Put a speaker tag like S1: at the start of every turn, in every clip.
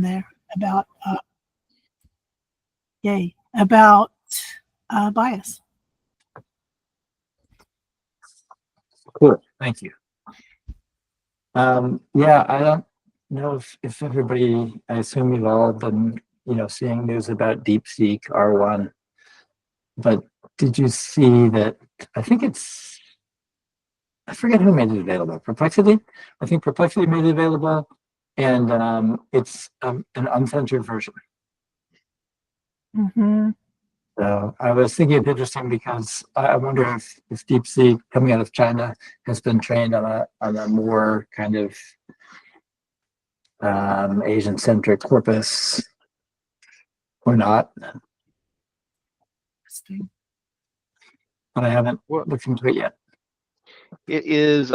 S1: there about about bias.
S2: Cool, thank you. Yeah, I don't know if everybody, I assume you've all been, seeing news about DeepSeek R1, but did you see that? I forget who made it available. Perplexity? I think Perplexity made it available, and it's an uncensored version.
S1: Mm-hmm.
S2: So I was thinking it's interesting because I wonder if DeepSeek coming out of China has been trained on a more kind of Asian-centric corpus or not. But I haven't looked into it yet.
S3: It is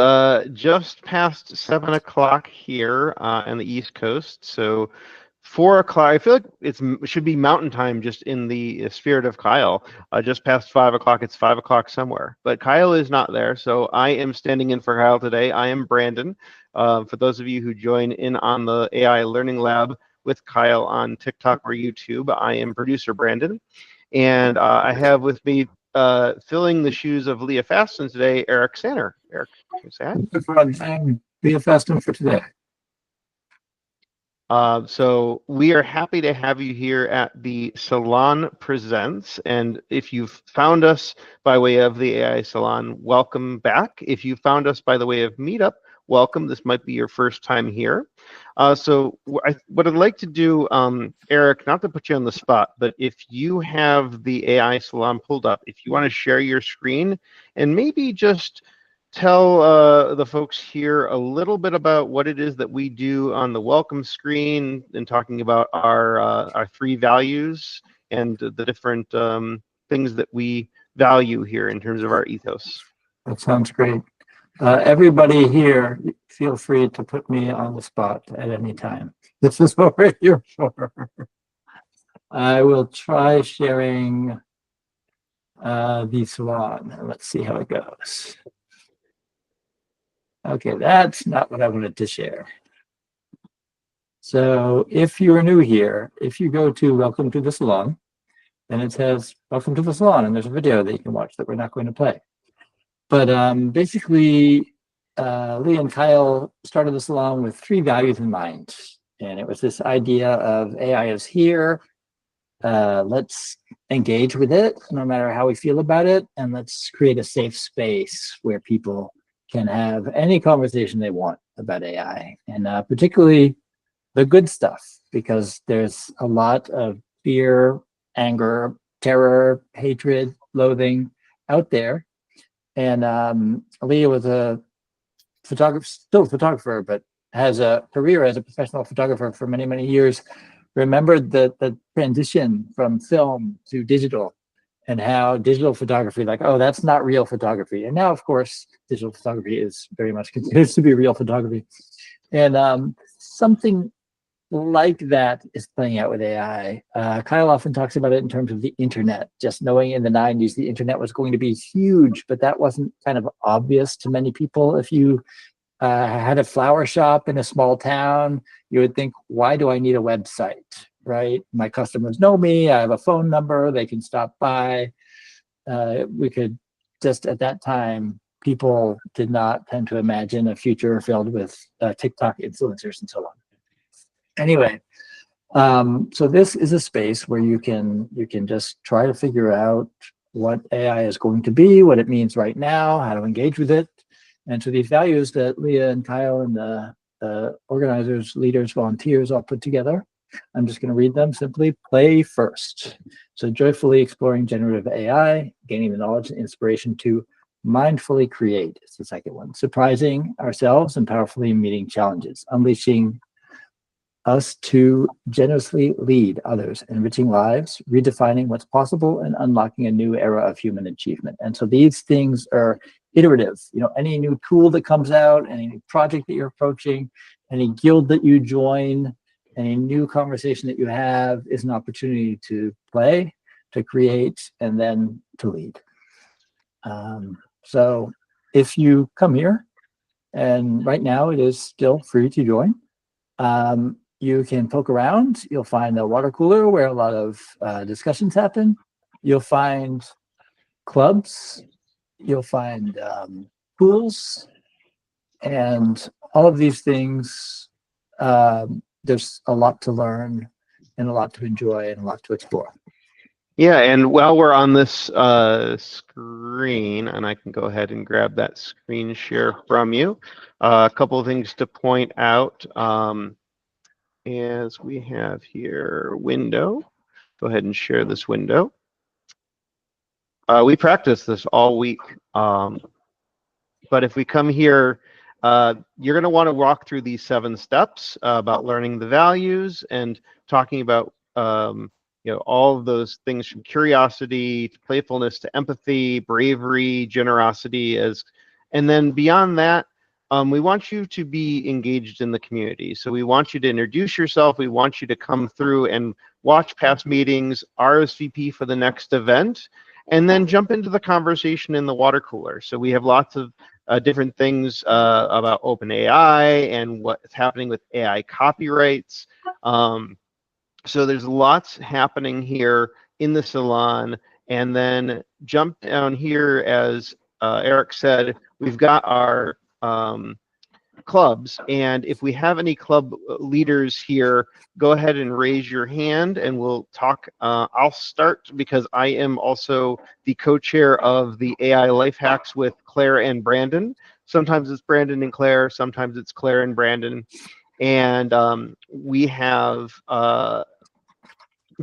S3: just past 7 o'clock here on the East Coast. So 4 o'clock, I feel like it should be mountain time just in the spirit of Kyle. Just past 5 o'clock, it's 5 o'clock somewhere. But Kyle is not there, so I am standing in for Kyle today. I am Brandon. For those of you who join in on the AI Learning Lab with Kyle on TikTok or YouTube, I am producer Brandon. And I have with me filling the shoes of Leah Fasten today, Erik Sanner. Erik, can you say hi?
S2: I'm Leah Fasten for today.
S3: So we are happy to have you here at the Salon Presents. And if you've found us by way of the AI Salon, welcome back. If you found us by the way of Meetup, welcome. This might be your first time here. So what I'd like to do, Erik, not to put you on the spot, but if you have the AI Salon pulled up, if you want to share your screen and maybe just tell the folks here a little bit about what it is that we do on the welcome screen and talking about our 3 values and the different things that we value here in terms of our ethos.
S2: That sounds great. Everybody here, feel free to put me on the spot at any time. This is what we're here for. I will try sharing the salon. Let's see how it goes. Okay, that's not what I wanted to share. So if you're new here, if you go to Welcome to the Salon, then it says Welcome to the Salon, and there's a video that you can watch that we're not going to play. But basically, Leah and Kyle started the salon with 3 values in mind. And it was this idea of AI is here. Let's engage with it, no matter how we feel about it. And let's create a safe space where people can have any conversation they want about AI. And particularly the good stuff, because there's a lot of fear, anger, terror, hatred, loathing out there. And Leah was a photographer, still a photographer, but has a career as a professional photographer for many, many years. Remembered the transition from film to digital and how digital photography, like, oh, that's not real photography. And now, of course, digital photography is very much considered to be real photography. And something like that is playing out with AI. Kyle often talks about it in terms of the internet, just knowing in the 90s the internet was going to be huge, but that wasn't kind of obvious to many people. If you had a flower shop in a small town, you would think, why do I need a website, right? My customers know me, I have a phone number, they can stop by. We could just, at that time, people did not tend to imagine a future filled with TikTok influencers and so on. Anyway, so this is a space where you can just try to figure out what AI is going to be, what it means right now, how to engage with it. And so these values that Leah and Kyle and the organizers, leaders, volunteers all put together, I'm just going to read them simply. Play first. So joyfully exploring generative AI, gaining the knowledge and inspiration to mindfully create is the second one. Surprising ourselves and powerfully meeting challenges, unleashing us to generously lead others, enriching lives, redefining what's possible, and unlocking a new era of human achievement. And so these things are iterative. Any new tool that comes out, any new project that you're approaching, any guild that you join, any new conversation that you have is an opportunity to play, to create, and then to lead. So if you come here, and right now it is still free to join, You can poke around. You'll find a water cooler where a lot of discussions happen. You'll find clubs. You'll find pools, and all of these things. There's a lot to learn, and a lot to enjoy, and a lot to explore.
S3: Yeah, and while we're on this screen, and I can go ahead and grab that screen share from you, a couple of things to point out. As we have here, window. Go ahead and share this window. We practice this all week, but if we come here, you're going to want to walk through these 7 steps about learning the values and talking about all of those things from curiosity to playfulness to empathy, bravery, generosity, and then beyond that, we want you to be engaged in the community. So we want you to introduce yourself. We want you to come through and watch past meetings, RSVP for the next event, and then jump into the conversation in the water cooler. So we have lots of different things about OpenAI and what's happening with AI copyrights. So there's lots happening here in the salon. And then jump down here, as Erik said, we've got our clubs. And if we have any club leaders here, go ahead and raise your hand and we'll talk. I'll start because I am also the co-chair of the AI Life Hacks with Claire and Brandon. Sometimes it's Brandon and Claire, sometimes it's Claire and Brandon. And we have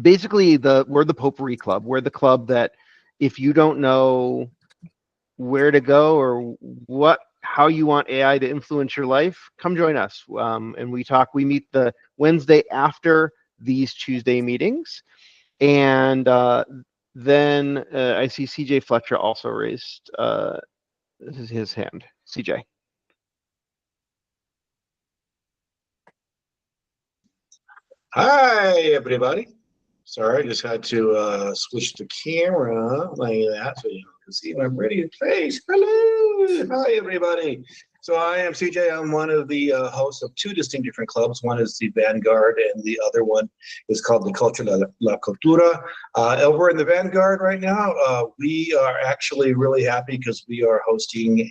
S3: basically we're the potpourri club. We're the club that if you don't know where to go or how you want AI to influence your life, come join us. And we meet the Wednesday after these Tuesday meetings. And then I see CJ Fletcher also raised his hand. CJ.
S4: Hi, everybody. Sorry, I just had to switch the camera like that so you can see my pretty face. Hello. Hi, everybody. So I am CJ. I'm one of the hosts of 2 distinct different clubs. One is the Vanguard, and the other one is called the Cultura La Cultura. Over in the Vanguard right now, we are actually really happy because we are hosting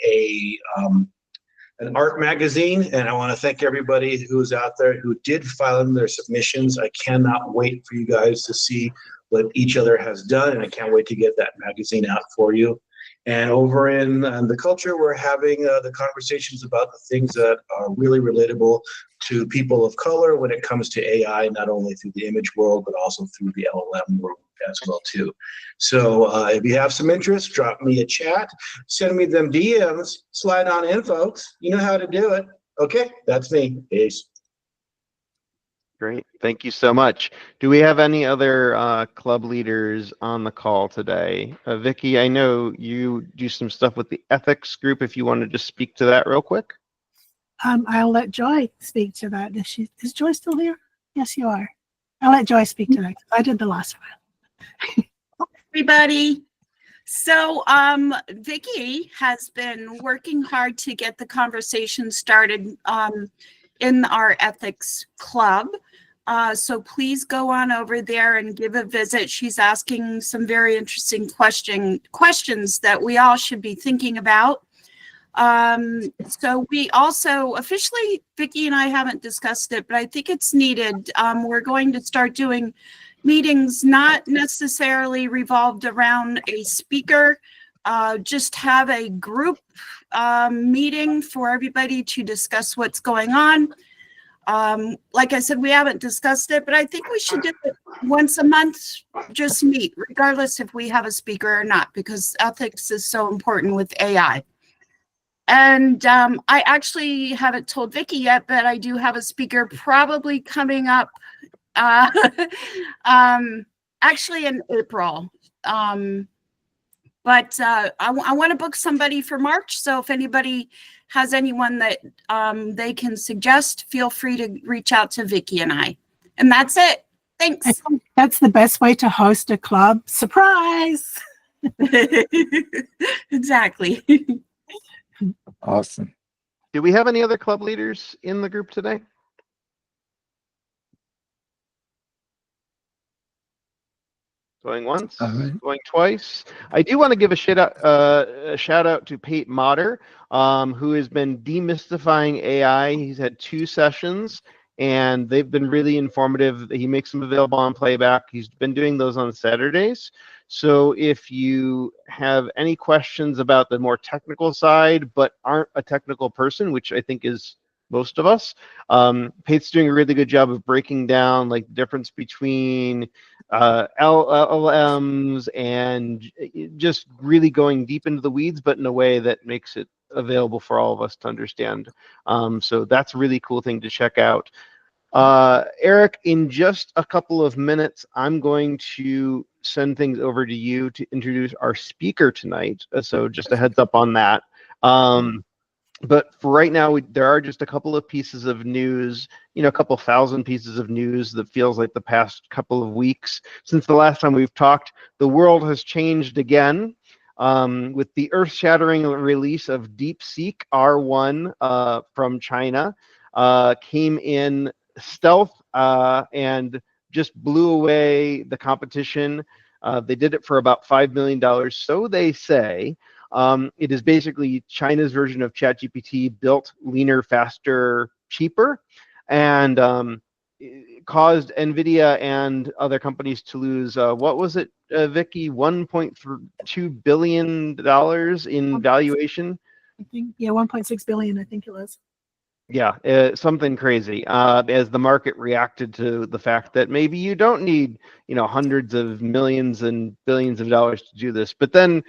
S4: an art magazine, and I want to thank everybody who's out there who did file in their submissions. I cannot wait for you guys to see what each other has done, and I can't wait to get that magazine out for you. And over in the culture, we're having the conversations about the things that are really relatable to people of color when it comes to AI, not only through the image world, but also through the LLM world as well too. So if you have some interest, drop me a chat, send me them DMs, slide on in, folks. You know how to do it. Okay, that's me. Peace.
S3: Great, thank you so much. Do we have any other club leaders on the call today? Vicky, I know you do some stuff with the ethics group. If you want to just speak to that real quick.
S1: I'll let Joy speak to that. Is Joy still here? Yes, you are. I'll let Joy speak to that. I did the last one.
S5: Everybody. So Vicky has been working hard to get the conversation started in our ethics club. So please go on over there and give a visit. She's asking some very interesting questions that we all should be thinking about. So we also officially, Vicky and I haven't discussed it, but I think it's needed. We're going to start doing meetings not necessarily revolved around a speaker, just have a group meeting for everybody to discuss what's going on. Like I said, we haven't discussed it, but I think we should do it once a month, just meet, regardless if we have a speaker or not, because ethics is so important with AI. And I actually haven't told Vicky yet, but I do have a speaker probably coming up actually in April. But I want to book somebody for March. So if anybody has anyone that they can suggest, feel free to reach out to Vicky and I. And that's it. Thanks.
S1: I think that's the best way to host a club. Surprise!
S5: Exactly.
S2: Awesome.
S3: Do we have any other club leaders in the group today? Going once,
S2: All right.
S3: going twice. I do want to give a shout out to Pate Motter, who has been demystifying AI. He's had 2 sessions, and they've been really informative. He makes them available on playback. He's been doing those on Saturdays. So if you have any questions about the more technical side, but aren't a technical person, which I think is most of us, Pate's doing a really good job of breaking down like the difference between LLMs and just really going deep into the weeds, but in a way that makes it available for all of us to understand. So that's a really cool thing to check out. Erik, in just a couple of minutes, I'm going to send things over to you to introduce our speaker tonight. So just a heads up on that. But for right now, there are just a couple of pieces of news, a couple thousand pieces of news that feels like the past couple of weeks. Since the last time we've talked, the world has changed again with the earth-shattering release of DeepSeek R1 from China. Came in stealth and just blew away the competition. They did it for about $5 million, so they say. It is basically China's version of ChatGPT, built leaner, faster, cheaper, and it caused NVIDIA and other companies to lose, what was it, Vicky, $1.2 billion in valuation?
S1: I think, yeah, 1.6 billion, I think it was.
S3: Yeah, something crazy, as the market reacted to the fact that maybe you don't need, hundreds of millions and billions of dollars to do this. But then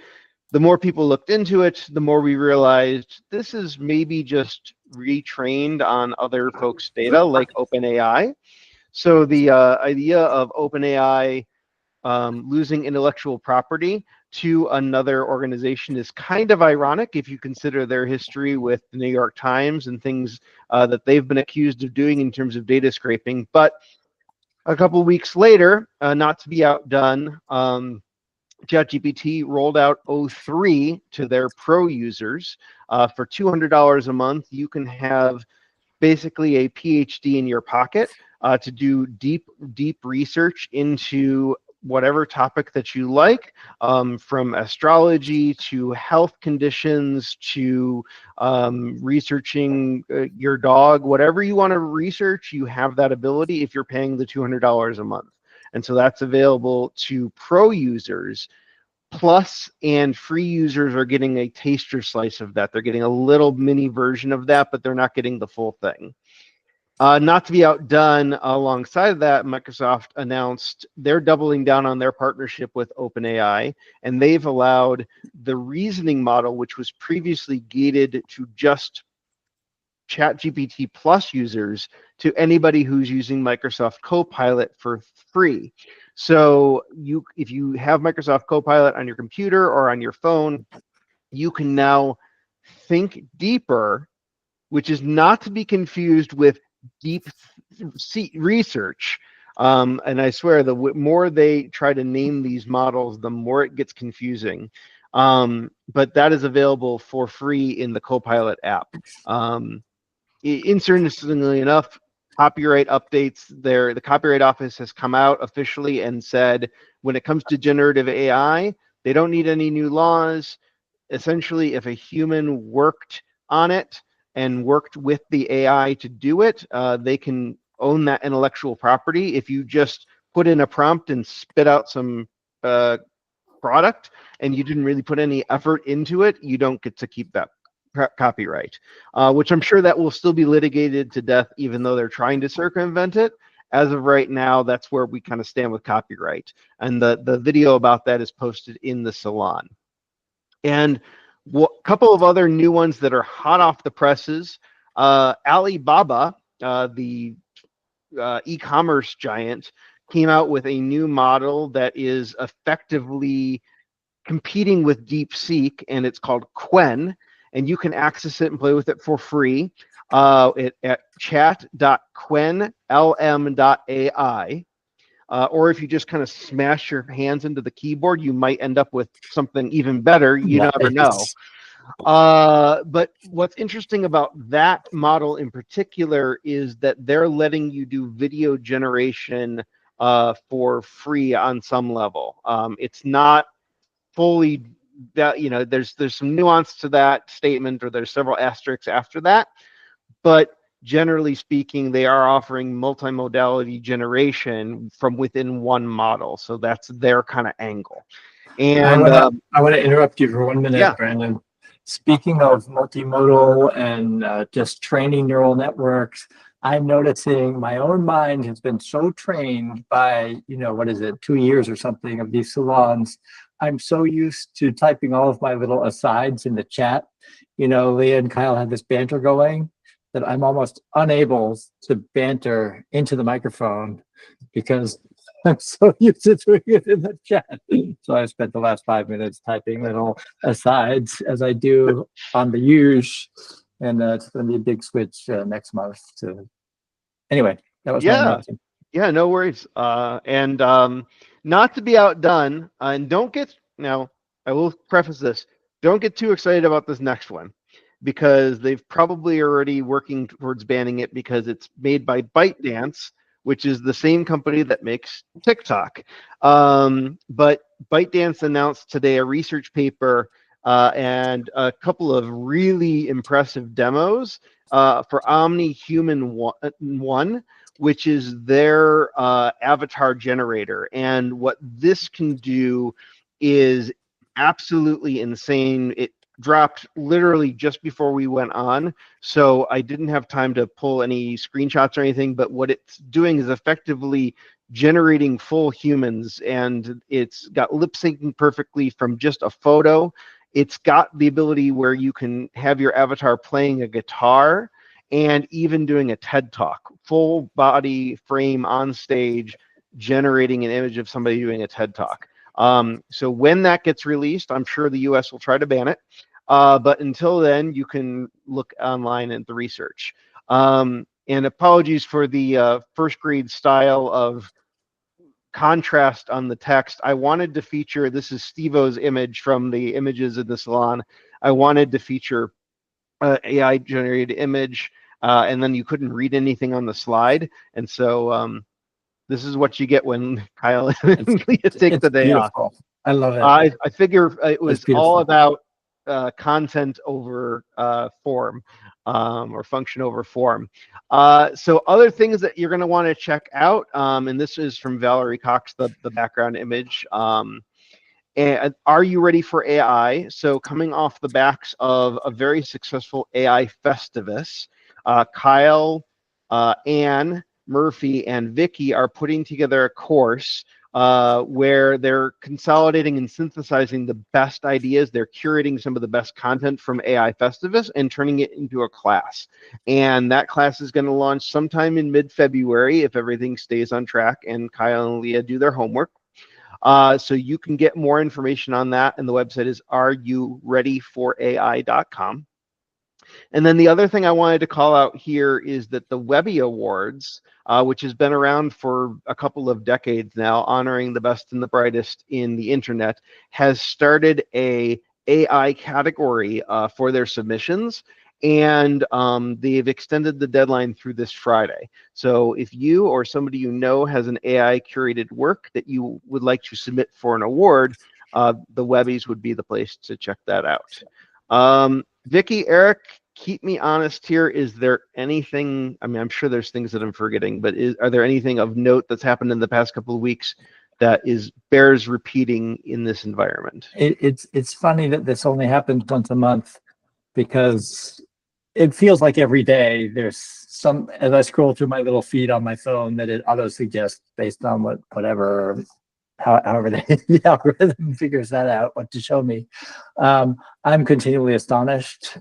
S3: the more people looked into it, the more we realized this is maybe just retrained on other folks' data like OpenAI. So the idea of OpenAI losing intellectual property to another organization is kind of ironic if you consider their history with the New York Times and things that they've been accused of doing in terms of data scraping. But a couple weeks later, not to be outdone, ChatGPT rolled out O3 to their pro users. For $200 a month, you can have basically a PhD in your pocket to do deep research into whatever topic that you like, from astrology to health conditions to researching your dog. Whatever you want to research, you have that ability if you're paying the $200 a month. And so that's available to pro users. Plus, and free users are getting a taster slice of that. They're getting a little mini version of that, but they're not getting the full thing. Not to be outdone, alongside of that, Microsoft announced they're doubling down on their partnership with OpenAI, and they've allowed the reasoning model, which was previously gated to just ChatGPT Plus users, to anybody who's using Microsoft Copilot for free. So if you have Microsoft Copilot on your computer or on your phone, you can now think deeper, which is not to be confused with deep research. And I swear, the more they try to name these models, the more it gets confusing. But that is available for free in the Copilot app. Interestingly enough, copyright updates there. The Copyright Office has come out officially and said when it comes to generative AI, they don't need any new laws. Essentially, if a human worked on it and worked with the AI to do it, they can own that intellectual property. If you just put in a prompt and spit out some product and you didn't really put any effort into it, you don't get to keep that copyright, which I'm sure that will still be litigated to death, even though they're trying to circumvent it. As of right now, that's where we kind of stand with copyright. And the video about that is posted in the salon. And a couple of other new ones that are hot off the presses. Alibaba, the e-commerce giant, came out with a new model that is effectively competing with DeepSeek, and it's called Qwen. And you can access it and play with it for free at chat.qwenlm.ai. Or if you just kind of smash your hands into the keyboard, you might end up with something even better. You never know. But what's interesting about that model in particular is that they're letting you do video generation for free on some level. It's not fully that, you know, there's some nuance to that statement, or there's several asterisks after that, but generally speaking, they are offering multimodality generation from within one model. So that's their kind of angle. And
S2: I want to interrupt you for 1 minute,
S3: yeah.
S2: Brandon. Speaking of multimodal and just training neural networks, I'm noticing my own mind has been so trained by, you know, what is it, 2 years or something of these salons. I'm so used to typing all of my little asides in the chat. You know, Leah and Kyle had this banter going that I'm almost unable to banter into the microphone because I'm so used to doing it in the chat. So I spent the last 5 minutes typing little asides as I do on the use. And it's going to be a big switch next month. Anyway, that was my announcement.
S3: Yeah, no worries. And not to be outdone, and don't get, now, I will preface this, don't get too excited about this next one, because they've probably already working towards banning it because it's made by ByteDance, which is the same company that makes TikTok. But ByteDance announced today a research paper and a couple of really impressive demos for Omni Human 1, which is their avatar generator. And what this can do is absolutely insane. It dropped literally just before we went on, so I didn't have time to pull any screenshots or anything, but what it's doing is effectively generating full humans, and it's got lip syncing perfectly from just a photo. It's got the ability where you can have your avatar playing a guitar and even doing a TED Talk, full body frame on stage, generating an image of somebody doing a TED Talk. So when that gets released, I'm sure the US will try to ban it. But until then, you can look online at the research. And apologies for the first grade style of contrast on the text. I wanted to feature, this is Steve-O's image from the images in the salon. I wanted to feature AI generated image, and then you couldn't read anything on the slide. And so this is what you get when Kyle and Leah take the day off.
S2: I love it.
S3: I figure it was all about content over form, or function over form. So other things that you're going to want to check out, and this is from Valerie Cox, the background image. And are you ready for AI? So coming off the backs of a very successful AI Festivus, Kyle, Anne, Murphy, and Vicky are putting together a course where they're consolidating and synthesizing the best ideas. They're curating some of the best content from AI Festivus and turning it into a class. And that class is going to launch sometime in mid-February if everything stays on track and Kyle and Leah do their homework. So you can get more information on that, and the website is areyoureadyforai.com. And then the other thing I wanted to call out here is that the Webby Awards, which has been around for a couple of decades now, honoring the best and the brightest in the internet, has started a AI category for their submissions. And they've extended the deadline through this Friday. So if you or somebody you know has an AI curated work that you would like to submit for an award, the Webbies would be the place to check that out. Vicky, Eric, keep me honest here. Is there anything, I mean, I'm sure there's things that I'm forgetting, but are there anything of note that's happened in the past couple of weeks that bears repeating in this environment?
S2: It's funny that this only happens once a month, because it feels like every day there's some, as I scroll through my little feed on my phone, that it auto suggests based on however the algorithm figures that out, what to show me. I'm continually astonished,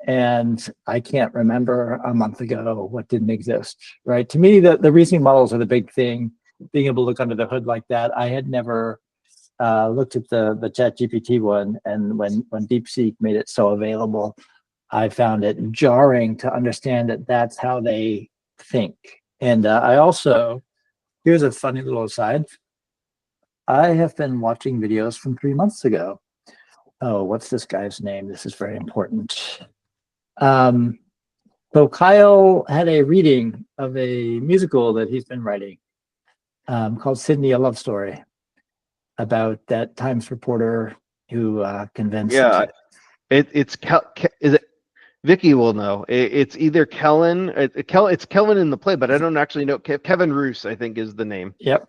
S2: and I can't remember a month ago what didn't exist, right? To me, the reasoning models are the big thing, being able to look under the hood like that. I had never looked at the ChatGPT one, and when DeepSeek made it so available, I found it jarring to understand that that's how they think. And I also, here's a funny little aside. I have been watching videos from 3 months ago. Oh, what's this guy's name? This is very important. So Kyle had a reading of a musical that he's been writing. called Sydney, a Love Story, about that Times reporter who convinced.
S3: Yeah, it's is it? Vicky will know. It's either Kellen. It's Kellen in the play, but I don't actually know. Kevin Roos, I think, is the name.
S2: Yep.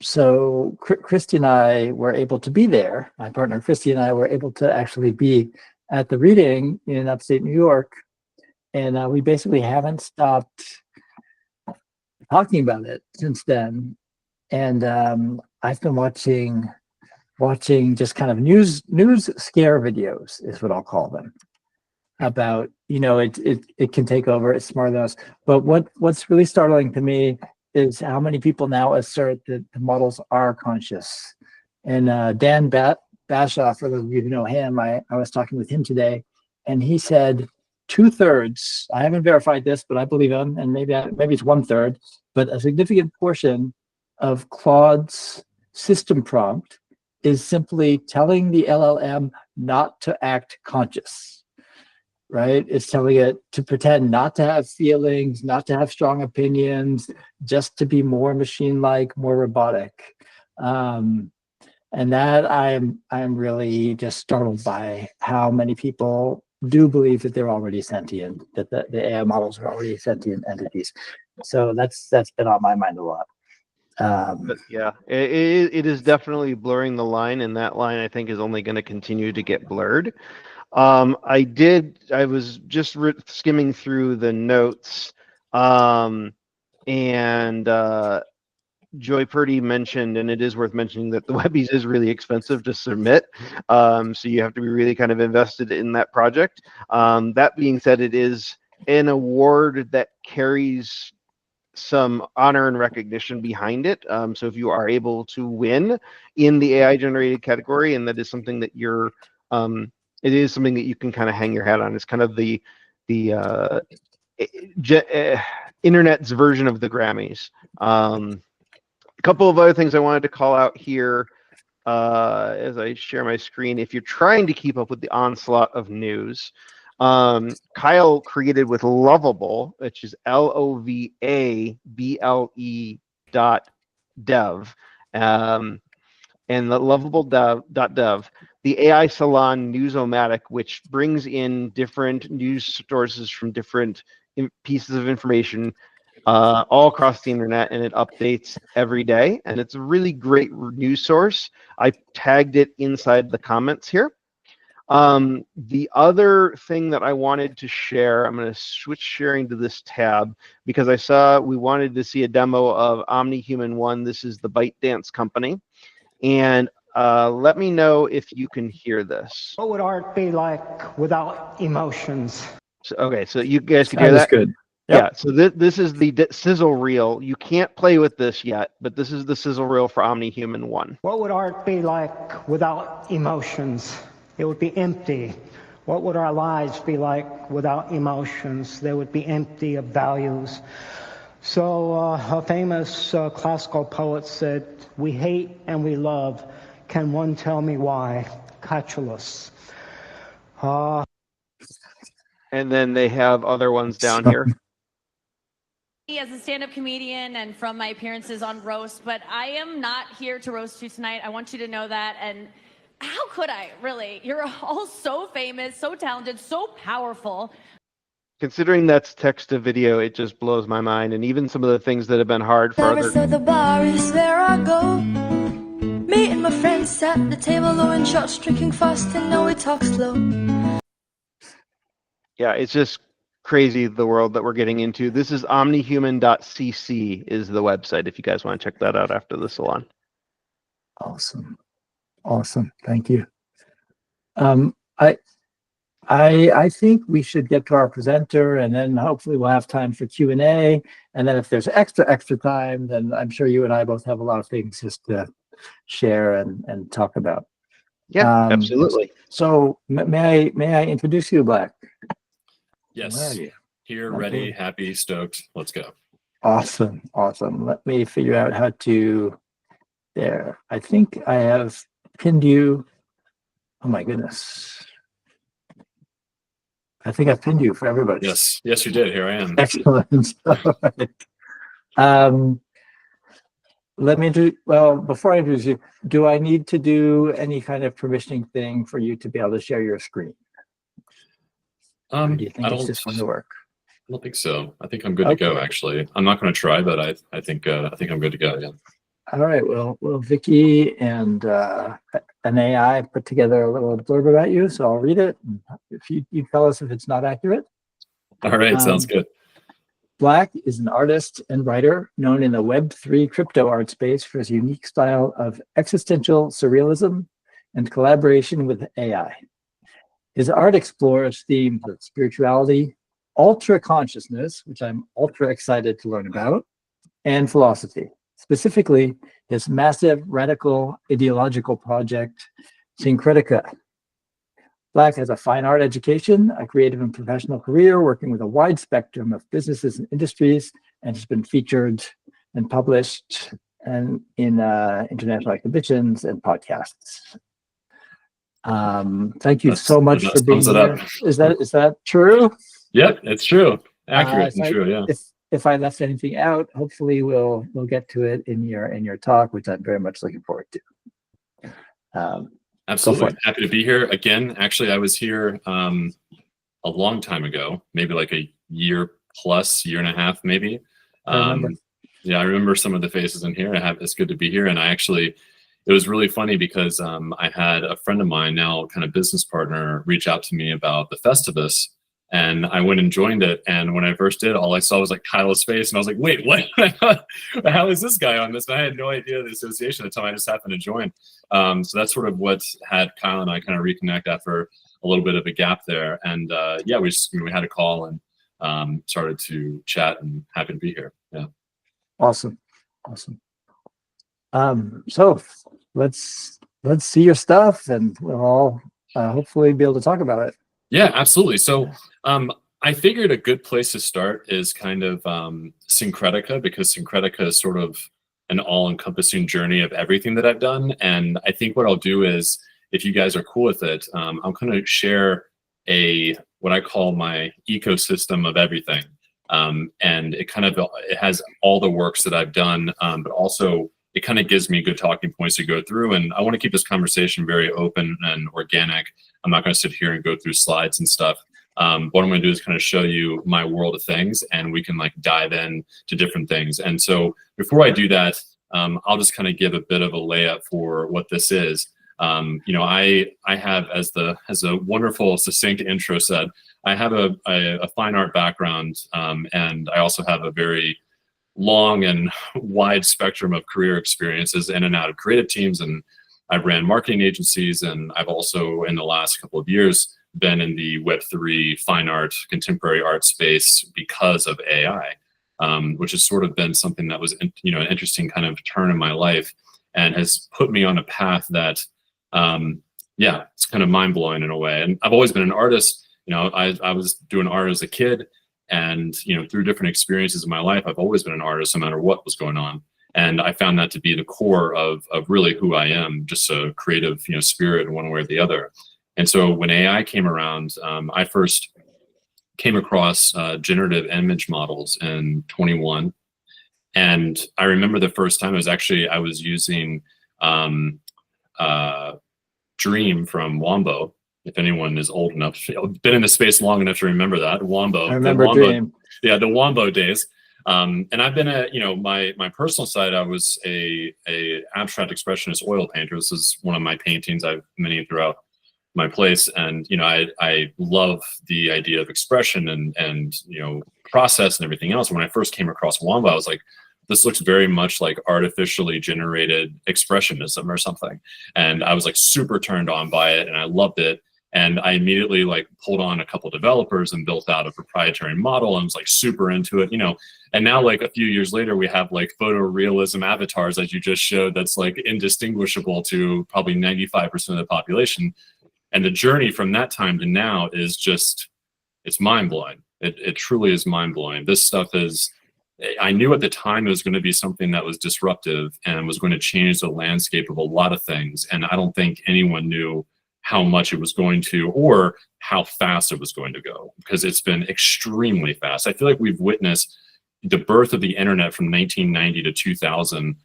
S2: So Christy and I were able to be there. My partner Christy and I were able to actually be at the reading in upstate New York, and we basically haven't stopped talking about it since then. And I've been watching just kind of news scare videos is what I'll call them, about, it can take over, it's smarter than us. But what's really startling to me is how many people now assert that the models are conscious. And Dan Bashaw, for those of you who know him, I was talking with him today, and he said 2/3, I haven't verified this, but I believe him, and maybe it's 1/3, but a significant portion of Claude's system prompt is simply telling the LLM not to act conscious, right? It's telling it to pretend not to have feelings, not to have strong opinions, just to be more machine-like, more robotic. And that I'm really just startled by how many people do believe that they're already sentient, that the AI models are already sentient entities. So that's been on my mind a lot.
S3: But yeah, it is definitely blurring the line, and that line I think is only going to continue to get blurred. I was just skimming through the notes, and Joy Purdy mentioned, and it is worth mentioning, that the Webbies is really expensive to submit. So you have to be really kind of invested in that project. That being said, it is an award that carries some honor and recognition behind it. So if you are able to win in the AI generated category, and that is something that it is something that you can kind of hang your hat on. It's kind of the internet's version of the Grammys. A couple of other things I wanted to call out here as I share my screen. If you're trying to keep up with the onslaught of news, Kyle created with Lovable, which is LOVABLE.dev, and the lovable.dev, the AI Salon News-O-Matic, which brings in different news sources from different pieces of information all across the internet, and it updates every day, and it's a really great news source. I tagged it inside the comments here. The other thing that I wanted to share, I'm going to switch sharing to this tab because we wanted to see a demo of OmniHuman 1. This is the ByteDance company. And let me know if you can hear this.
S6: What would art be like without emotions?
S3: So, okay, so you guys can hear that?
S2: Good.
S3: Yep.
S2: Yeah,
S3: so this is the sizzle reel. You can't play with this yet, but this is the sizzle reel for OmniHuman 1.
S6: What would art be like without emotions? It would be empty. What would our lives be like without emotions? They would be empty of values. So a famous classical poet said, "We hate and we love. Can one tell me why?" Catullus.
S3: And then they have other ones down here.
S7: As a stand-up comedian and from my appearances on Roast, but I am not here to roast you tonight. I want you to know that. And how could I, really? You're all so famous, so talented, so powerful.
S3: Considering that's text to video, it just blows my mind. And even some of the things that have been hard for other...
S8: So the bar is where I go. Me and my friends sat at the table, blowing shots, drinking fast, and now we talk slow.
S3: Yeah, it's just crazy, the world that we're getting into. This is omnihuman.cc is the website, if you guys want to check that out after the salon.
S2: Awesome. Thank you. I think we should get to our presenter, and then hopefully we'll have time for Q&A. And then if there's extra time, then I'm sure you and I both have a lot of things just to share and talk about.
S3: Yeah, absolutely.
S2: So may I introduce you, BLAC?
S9: Yes.
S2: Where are you?
S9: Here,
S2: Okay.
S9: ready, happy, stoked. Let's go.
S2: Awesome. Let me figure out how to. There. I think I have pinned you. Oh my goodness. I think I've pinned you for everybody.
S9: Yes, you did. Here I am.
S2: Excellent. All right. Let me do, well, before I introduce you, do I need to do any kind of permissioning thing for you to be able to share your screen? Or do you think it's just going to work?
S9: I don't think so. I think I'm good to go, actually. I'm not going to try, but I think I'm good to go, yeah.
S2: All right, well, Vicky and an AI put together a little blurb about you, so I'll read it. If you tell us if it's not accurate.
S9: All right, sounds good.
S2: BLAC is an artist and writer known in the Web3 crypto art space for his unique style of existential surrealism and collaboration with AI. His art explores themes of spirituality, ultra consciousness, which I'm ultra excited to learn about, and philosophy. Specifically, his massive radical ideological project, Syncretica. BLAC has a fine art education, a creative and professional career, working with a wide spectrum of businesses and industries, and has been featured and published and in international exhibitions and podcasts. Thank you so much for being here. Is that true?
S9: Yep, it's true. Accurate and true, yeah.
S2: If I left anything out, hopefully we'll get to it in your talk, which I'm very much looking forward to.
S9: Absolutely. Happy to be here again. Actually, I was here a long time ago, maybe like a year plus, year and a half, maybe. Yeah, I remember some of the faces in here. It's good to be here. And it was really funny because I had a friend of mine, now kind of business partner, reach out to me about the Festivus. And I went and joined it. And when I first did, all I saw was like Kyle's face. And I was like, wait, what? How is this guy on this? And I had no idea the association at the time. I just happened to join. So that's sort of what had Kyle and I kind of reconnect after a little bit of a gap there. And yeah, we had a call and started to chat, and happy to be here. Yeah.
S2: Awesome. So let's see your stuff, and we'll all hopefully be able to talk about it.
S9: Yeah, absolutely. So I figured a good place to start is kind of Syncretica, because Syncretica is sort of an all-encompassing journey of everything that I've done. And I think what I'll do is, if you guys are cool with it, I'm going to share what I call my ecosystem of everything. And it has all the works that I've done, but also it kind of gives me good talking points to go through. And I want to keep this conversation very open and organic. I'm not going to sit here and go through slides and stuff. What I'm going to do is kind of show you my world of things, and we can like dive in to different things. And so before I do that, I'll just kind of give a bit of a layup for what this is. I have, as a wonderful, succinct intro said, I have a fine art background, and I also have a very long and wide spectrum of career experiences in and out of creative teams, and I've ran marketing agencies, and I've also, in the last couple of years, been in the Web3 fine art, contemporary art space because of AI, which has sort of been something that was, an interesting kind of turn in my life, and has put me on a path that, yeah, it's kind of mind blowing in a way. And I've always been an artist. I was doing art as a kid. And, through different experiences in my life, I've always been an artist, no matter what was going on. And I found that to be the core of really who I am, just a creative, spirit in one way or the other. And so when AI came around, I first came across generative image models in 21. And I remember the first time I was using Dream from Wombo. If anyone is old enough, been in the space long enough to remember that, Wombo.
S2: I remember Dream.
S9: Yeah, the Wombo days. And I've been my personal side, I was a abstract expressionist oil painter. This is one of my paintings. I've many throughout my place. And, I love the idea of expression and process and everything else. When I first came across Wombo, I was like, this looks very much like artificially generated expressionism or something. And I was like super turned on by it, and I loved it. And I immediately like pulled on a couple developers and built out a proprietary model, and was like super into it, and now like a few years later, we have like photorealism avatars, as you just showed, that's like indistinguishable to probably 95% of the population. And the journey from that time to now is just, it's mind blowing. It truly is mind blowing. This stuff is, I knew at the time it was going to be something that was disruptive and was going to change the landscape of a lot of things. And I don't think anyone knew how much it was going to, or how fast it was going to go, because it's been extremely fast. I feel like we've witnessed the birth of the internet from 1990 to 2000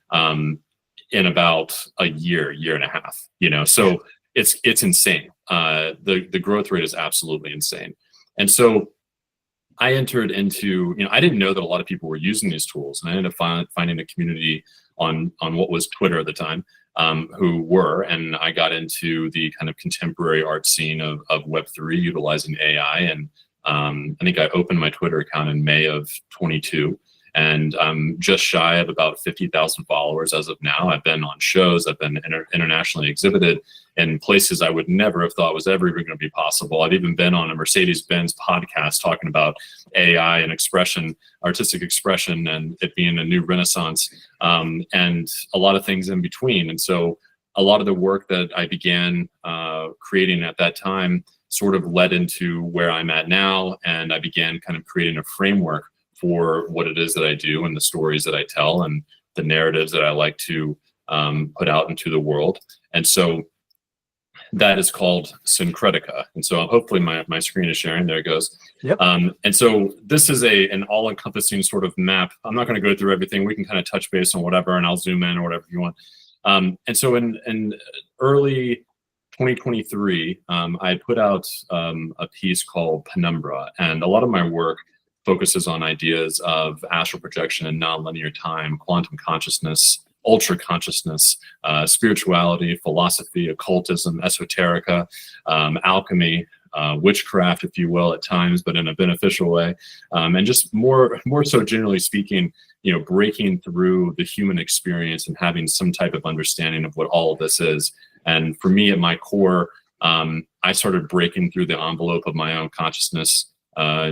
S9: in about a year and a half, you know, so it's insane. The growth rate is absolutely insane. And so I entered into, you know, I didn't know that a lot of people were using these tools, and I ended up finding a community on what was Twitter at the time, who were, and I got into the kind of contemporary art scene of Web3 utilizing AI. And I think I opened my Twitter account in May of 22, and I'm just shy of about 50,000 followers as of now. I've been on shows, I've been internationally exhibited in places I would never have thought was ever even going to be possible. I've even been on a Mercedes-Benz podcast talking about AI and expression, artistic expression, and it being a new renaissance, and a lot of things in between. And so a lot of the work that I began creating at that time sort of led into where I'm at now, and I began kind of creating a framework for what it is that I do and the stories that I tell and the narratives that I like to put out into the world. And so that is called Syncretica. And so hopefully my screen is sharing. There it goes.
S2: Yep.
S9: And so this is an all-encompassing sort of map. I'm not going to go through everything. We can kind of touch base on whatever, and I'll zoom in or whatever you want. And so in early 2023, I put out a piece called Penumbra, and a lot of my work focuses on ideas of astral projection and nonlinear time, quantum consciousness, ultra consciousness, spirituality, philosophy, occultism, esoterica, alchemy, witchcraft, if you will, at times, but in a beneficial way, and just more so generally speaking, you know, breaking through the human experience and having some type of understanding of what all of this is. And for me, at my core, I started breaking through the envelope of my own consciousness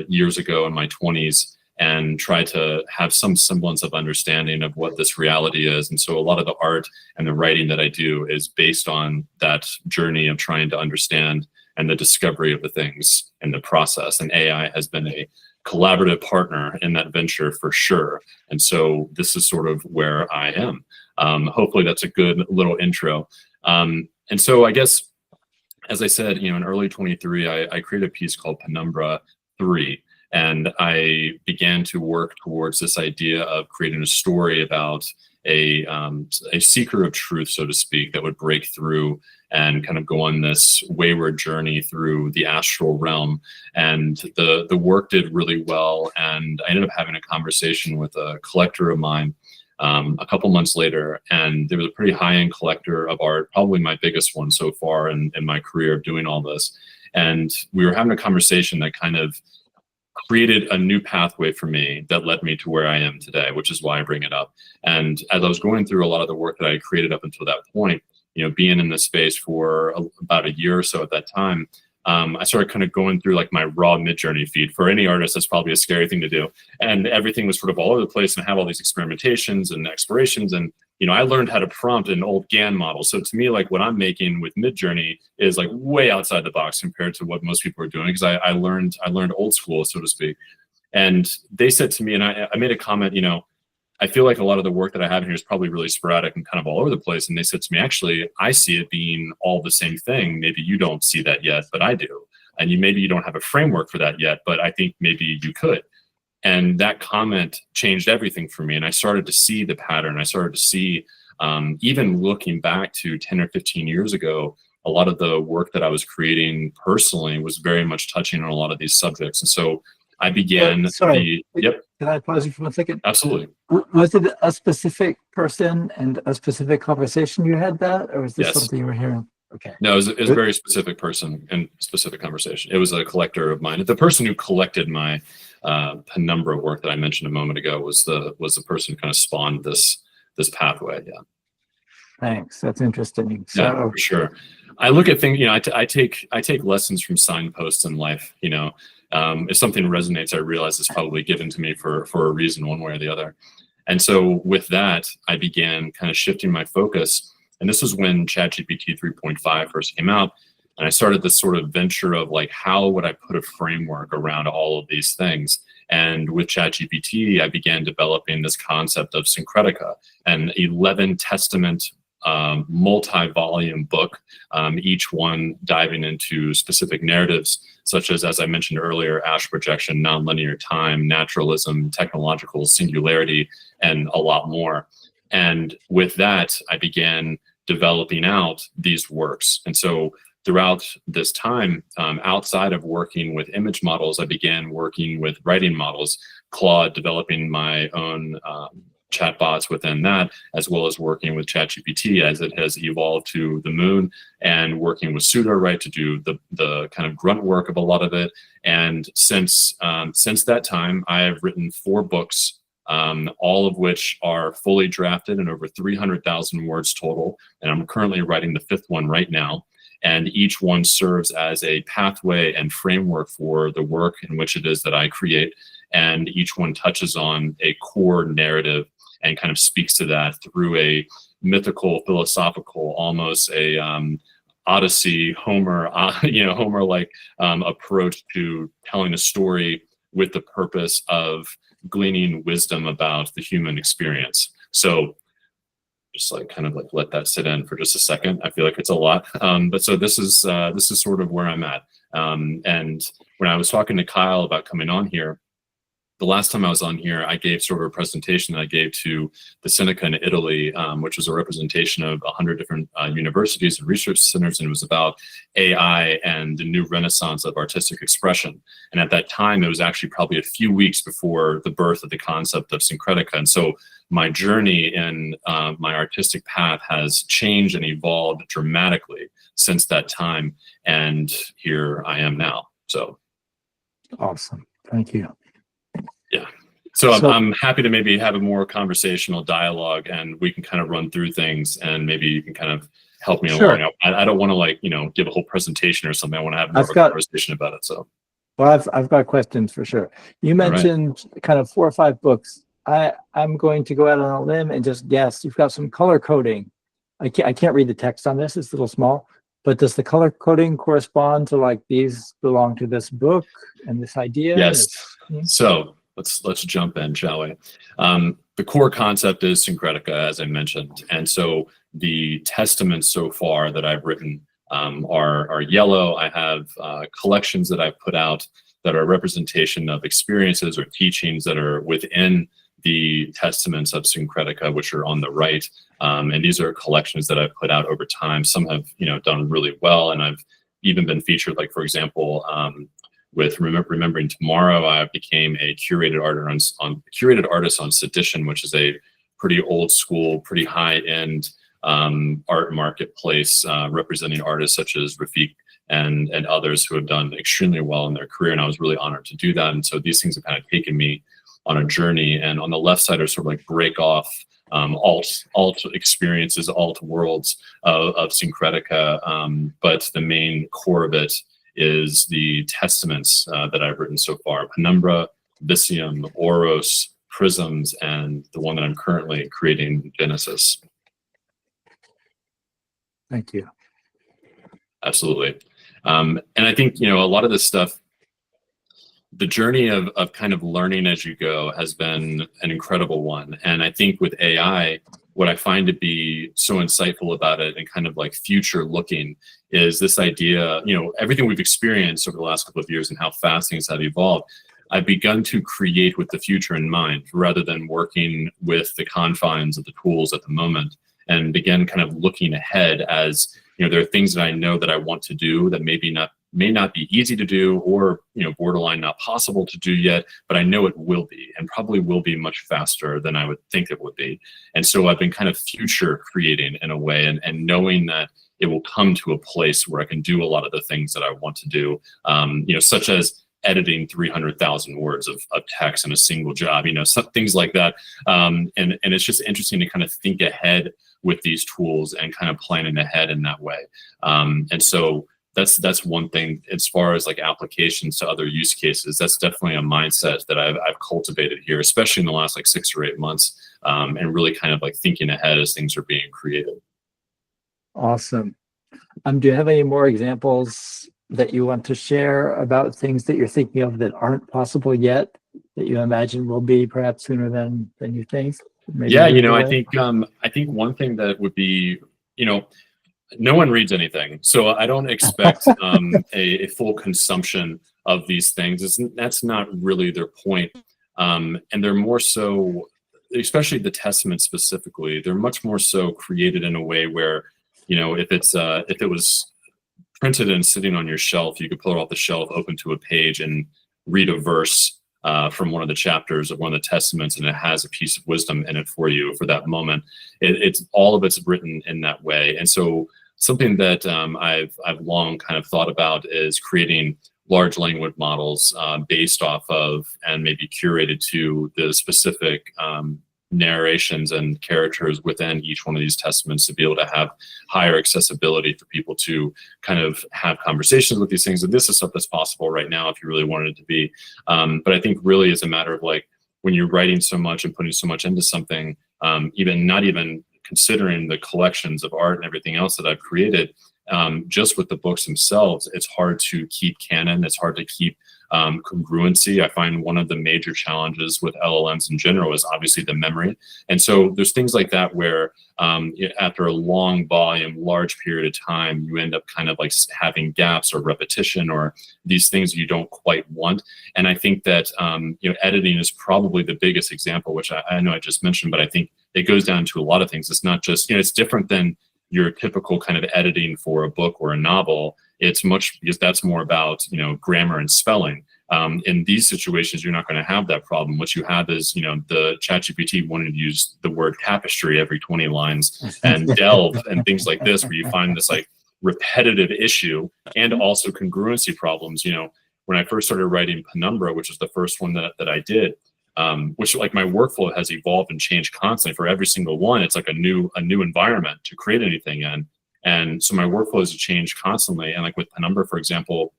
S9: years ago in my 20s, and try to have some semblance of understanding of what this reality is. And so a lot of the art and the writing that I do is based on that journey of trying to understand and the discovery of the things in the process. And AI has been a collaborative partner in that venture for sure. And so this is sort of where I am. Hopefully that's a good little intro. And so I guess, as I said, you know, in early 23, I created a piece called Penumbra 3. And I began to work towards this idea of creating a story about a seeker of truth, so to speak, that would break through and kind of go on this wayward journey through the astral realm. And the work did really well. And I ended up having a conversation with a collector of mine a couple months later. And there was a pretty high-end collector of art, probably my biggest one so far in my career of doing all this. And we were having a conversation that kind of created a new pathway for me that led me to where I am today, which is why I bring it up. And as I was going through a lot of the work that I created up until that point, you know, being in this space for about a year or so at that time, I started kind of going through like my raw mid-journey feed. For any artist, that's probably a scary thing to do. And everything was sort of all over the place, and I have all these experimentations and explorations. And, you know, I learned how to prompt an old GAN model. So to me, like what I'm making with mid-journey is like way outside the box compared to what most people are doing, because I learned old school, so to speak. And they said to me, and I made a comment, you know, I feel like a lot of the work that I have in here is probably really sporadic and kind of all over the place. And they said to me, actually, I see it being all the same thing. Maybe you don't see that yet, but I do. And maybe you don't have a framework for that yet, but I think maybe you could. And that comment changed everything for me. And I started to see the pattern. I started to see, even looking back to 10 or 15 years ago, a lot of the work that I was creating personally was very much touching on a lot of these subjects. And so I began Yep.
S2: Can I pause you for 1 second?
S9: Absolutely.
S2: Was it a specific person and a specific conversation you had that, or was this something you were hearing? Okay.
S9: No, it was a very specific person and specific conversation. It was a collector of mine. The person who collected my Penumbra work that I mentioned a moment ago was the person who kind of spawned this pathway. Yeah.
S2: Thanks. That's interesting. So,
S9: yeah, for sure. I look at things, you know, I take lessons from signposts in life, you know. If something resonates, I realize it's probably given to me for a reason, one way or the other. And so with that, I began kind of shifting my focus. And this was when ChatGPT 3.5 first came out. And I started this sort of venture of like, how would I put a framework around all of these things? And with ChatGPT, I began developing this concept of Syncretica, an 11 testament multi-volume book, each one diving into specific narratives, such as I mentioned earlier, astral projection, nonlinear time, naturalism, technological singularity, and a lot more. And with that, I began developing out these works. And so throughout this time, outside of working with image models, I began working with writing models, Claude, developing my own chatbots within that, as well as working with ChatGPT as it has evolved to the moon, and working with Pseudo, right, to do the kind of grunt work of a lot of it. And since that time, I have written 4 books, all of which are fully drafted and over 300,000 words total. And I'm currently writing the 5th one right now. And each one serves as a pathway and framework for the work in which it is that I create. And each one touches on a core narrative and kind of speaks to that through a mythical, philosophical, almost a Odyssey, Homer, Homer-like approach to telling a story with the purpose of gleaning wisdom about the human experience. So just kind of let that sit in for just a second. I feel like it's a lot, but so this is sort of where I'm at. And when I was talking to Kyle about coming on here, the last time I was on here, I gave sort of a presentation that I gave to the Seneca in Italy, which was a representation of 100 different universities and research centers, and it was about AI and the new renaissance of artistic expression. And at that time, it was actually probably a few weeks before the birth of the concept of syncretica. And so my journey in my artistic path has changed and evolved dramatically since that time, and here I am now. So
S2: awesome. Thank you.
S9: Yeah. So I'm happy to maybe have a more conversational dialogue, and we can kind of run through things, and maybe you can kind of help me along. I don't want to give a whole presentation or something. I want to have more of a conversation about it. So,
S2: well, I've got questions for sure. You mentioned kind of 4 or 5 books. I'm going to go out on a limb and just guess. You've got some color coding. I can't read the text on this. It's a little small. But does the color coding correspond to these belong to this book and this idea?
S9: Yes. So let's jump in, shall we? The core concept is syncretica, as I mentioned. And so the testaments so far that I've written are yellow. I have collections that I've put out that are a representation of experiences or teachings that are within the testaments of syncretica, which are on the right. And these are collections that I've put out over time. Some have, done really well, and I've even been featured, for example, with Remembering Tomorrow, I became a curated artist on Sedition, which is a pretty old school, pretty high end art marketplace representing artists such as Rafik and others who have done extremely well in their career. And I was really honored to do that. And so these things have kind of taken me on a journey. And on the left side are sort of break off alt experiences, alt worlds of syncretica. But the main core of it is the testaments that I've written so far: Penumbra, Vicium, Oros, Prisms, and the one that I'm currently creating, Genesis.
S2: Thank you.
S9: Absolutely. And I think, a lot of this stuff, the journey of kind of learning as you go has been an incredible one. And I think with AI, what I find to be so insightful about it and kind of future looking is this idea, everything we've experienced over the last couple of years and how fast things have evolved. I've begun to create with the future in mind rather than working with the confines of the tools at the moment, and begin kind of looking ahead as, there are things that I know that I want to do that may not be easy to do, or borderline not possible to do yet, but I know it will be, and probably will be much faster than I would think it would be. And so I've been kind of future creating in a way, and knowing that it will come to a place where I can do a lot of the things that I want to do, such as editing 300,000 words of text in a single job, some things like that. And it's just interesting to kind of think ahead with these tools and kind of planning ahead in that way. And so that's one thing as far as applications to other use cases. That's definitely a mindset that I've cultivated here, especially in the last 6 or 8 months, and really kind of thinking ahead as things are being created.
S2: Awesome. Do you have any more examples that you want to share about things that you're thinking of that aren't possible yet, that you imagine will be perhaps sooner than you think? Maybe
S9: yeah, I think one thing that would be no one reads anything, so I don't expect a full consumption of these things. That's not really their point. And they're more so, especially the Testament specifically, they're much more so created in a way where, if it was printed and sitting on your shelf, you could pull it off the shelf, open to a page, and read a verse from one of the chapters of one of the Testaments, and it has a piece of wisdom in it for you for that moment. It's all of it's written in that way. And so something that I've long kind of thought about is creating large language models based off of and maybe curated to the specific narrations and characters within each one of these testaments to be able to have higher accessibility for people to kind of have conversations with these things. And this is stuff that's possible right now if you really wanted it to be. But I think really it's a matter of like, when you're writing so much and putting so much into something, not even considering the collections of art and everything else that I've created, just with the books themselves, it's hard to keep canon. It's hard to keep congruency. I find one of the major challenges with LLMs in general is obviously the memory. And so there's things like that where after a long volume, large period of time, you end up kind of like having gaps or repetition or these things you don't quite want. And I think that editing is probably the biggest example, which I know I just mentioned, but I think it goes down to a lot of things. It's not just, it's different than your typical kind of editing for a book or a novel. It's much, because that's more about, grammar and spelling. In these situations, you're not going to have that problem. What you have is, the ChatGPT wanting to use the word tapestry every 20 lines and delve and things like this, where you find this like repetitive issue and also congruency problems. When I first started writing Penumbra, which was the first one that I did, which like my workflow has evolved and changed constantly for every single one. It's like a new environment to create anything in. And so my workflow has changed constantly. And like with Penumbra, for example,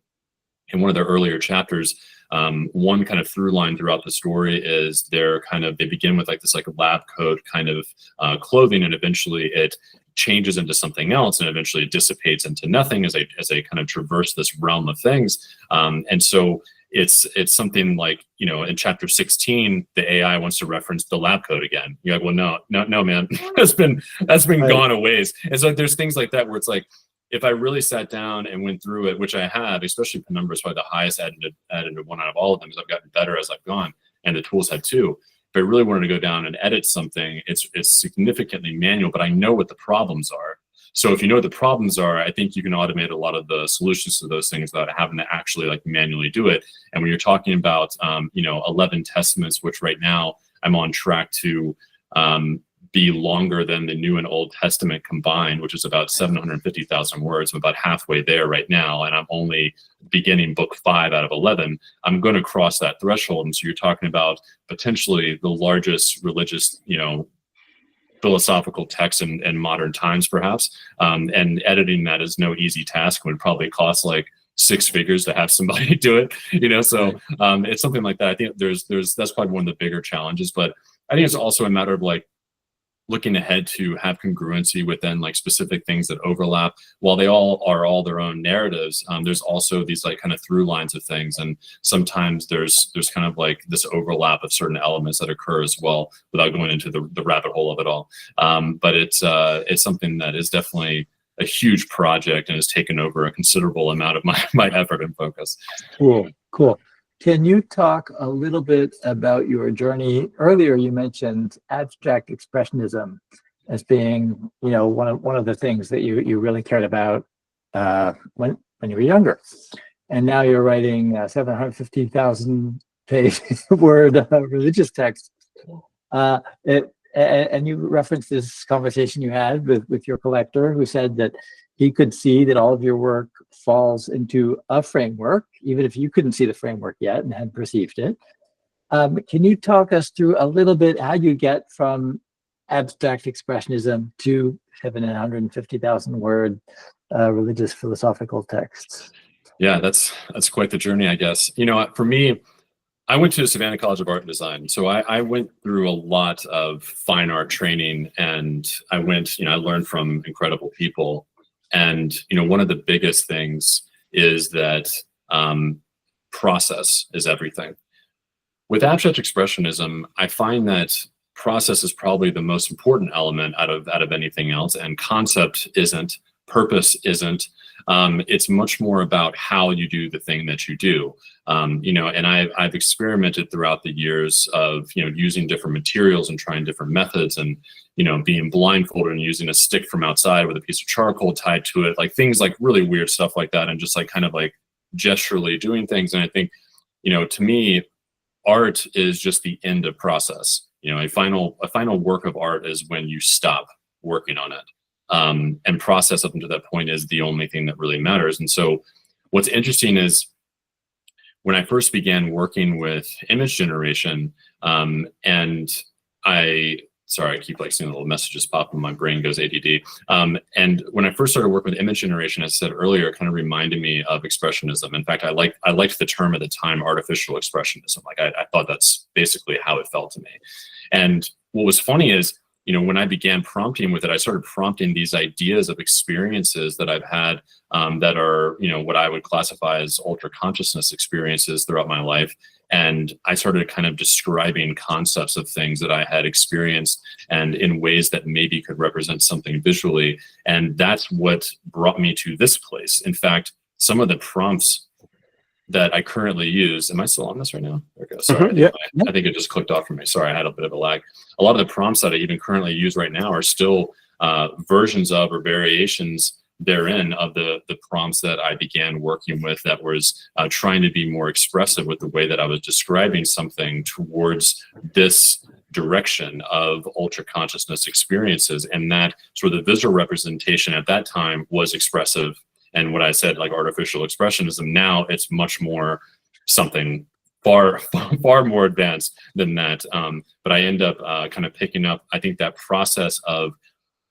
S9: in one of their earlier chapters, one kind of through line throughout the story is they begin with like this like lab coat kind of clothing, and eventually it changes into something else, and eventually it dissipates into nothing as they kind of traverse this realm of things. And so it's something like, in chapter 16, the AI wants to reference the lab coat again. You're like, well, no, man, that's been right. Gone a ways. And so there's things like that where it's like, if I really sat down and went through it, which I have, especially Penumbra is probably the highest edited one out of all of them, because I've gotten better as I've gone, and the tools had too. If I really wanted to go down and edit something, it's significantly manual, but I know what the problems are. So if you know what the problems are, I think you can automate a lot of the solutions to those things without having to actually like manually do it. And when you're talking about, 11 testaments, which right now I'm on track to be longer than the New and Old Testament combined, which is about 750,000 words. I'm about halfway there right now, and I'm only beginning book 5 out of 11. I'm going to cross that threshold. And so you're talking about potentially the largest religious, philosophical text in modern times, perhaps. And editing that is no easy task. It would probably cost like 6 figures to have somebody do it, So it's something like that. I think that's probably one of the bigger challenges. But I think it's also a matter of like looking ahead to have congruency within like specific things that overlap. While they all are all their own narratives, there's also these like kind of through lines of things, and sometimes there's kind of like this overlap of certain elements that occur as well, without going into the rabbit hole of it all. But it's something that is definitely a huge project and has taken over a considerable amount of my effort and focus.
S2: Cool. Can you talk a little bit about your journey? Earlier, you mentioned abstract expressionism as being, one of the things that you really cared about when you were younger, and now you're writing 750,000 page word religious text. And you referenced this conversation you had with your collector, who said that he could see that all of your work falls into a framework, even if you couldn't see the framework yet and hadn't perceived it. Can you talk us through a little bit how you get from abstract expressionism to 750,000 word religious philosophical texts?
S9: Yeah, that's quite the journey, I guess. For me, I went to Savannah College of Art and Design. So I went through a lot of fine art training, and I learned from incredible people. And, one of the biggest things is that process is everything. With abstract expressionism, I find that process is probably the most important element out of anything else, and concept isn't, purpose isn't. It's much more about how you do the thing that you do. You know, and I've experimented throughout the years of, you know, using different materials and trying different methods, and, you know, being blindfolded and using a stick from outside with a piece of charcoal tied to it, like things like really weird stuff like that, and just like kind of like gesturally doing things. And I think, you know, to me, art is just the end of process. You know, a final work of art is when you stop working on it. And process up until that point is the only thing that really matters. And so what's interesting is when I first began working with image generation, and sorry, I keep like seeing little messages pop and my brain goes ADD. And when I first started working with image generation, as I said earlier, it kind of reminded me of expressionism. In fact, I liked the term at the time, artificial expressionism. Like I thought that's basically how it felt to me. And what was funny is, you know, when I began prompting with it, I started prompting these ideas of experiences that I've had that are, you know, what I would classify as ultra consciousness experiences throughout my life. And I started kind of describing concepts of things that I had experienced and in ways that maybe could represent something visually. And that's what brought me to this place. In fact, some of the prompts that I currently use, am I still on this right now? There we go. Sorry, I think it just clicked off for me. Sorry, I had a bit of a lag. A lot of the prompts that I even currently use right now are still versions of or variations therein of the prompts that I began working with, that was trying to be more expressive with the way that I was describing something towards this direction of ultra consciousness experiences. And that sort of the visual representation at that time was expressive. And what I said, like artificial expressionism, now it's much more something far more advanced than that. But I end up kind of picking up, I think, that process of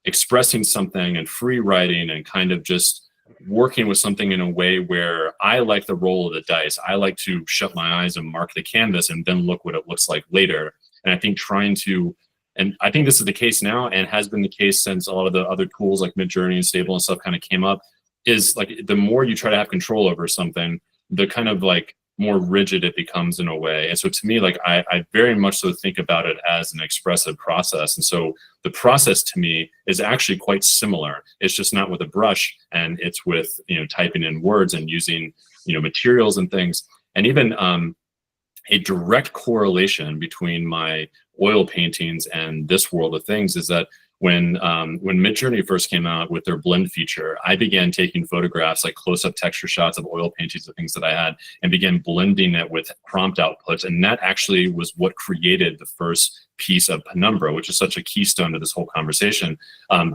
S9: expressing something and free writing and kind of just working with something in a way where I like the roll of the dice. I like to shut my eyes and mark the canvas and then look what it looks like later. And I think and I think this is the case now and has been the case since a lot of the other tools like Midjourney and Stable and stuff kind of came up, is like the more you try to have control over something, the kind of like more rigid it becomes in a way. And so to me, like I very much so think about it as an expressive process. And so the process to me is actually quite similar. It's just not with a brush, and it's with, you know, typing in words and using, you know, materials and things. And even a direct correlation between my oil paintings and this world of things is that when Midjourney first came out with their blend feature, I began taking photographs, like close-up texture shots of oil paintings and things that I had, and began blending it with prompt outputs. And that actually was what created the first piece of Penumbra, which is such a keystone to this whole conversation.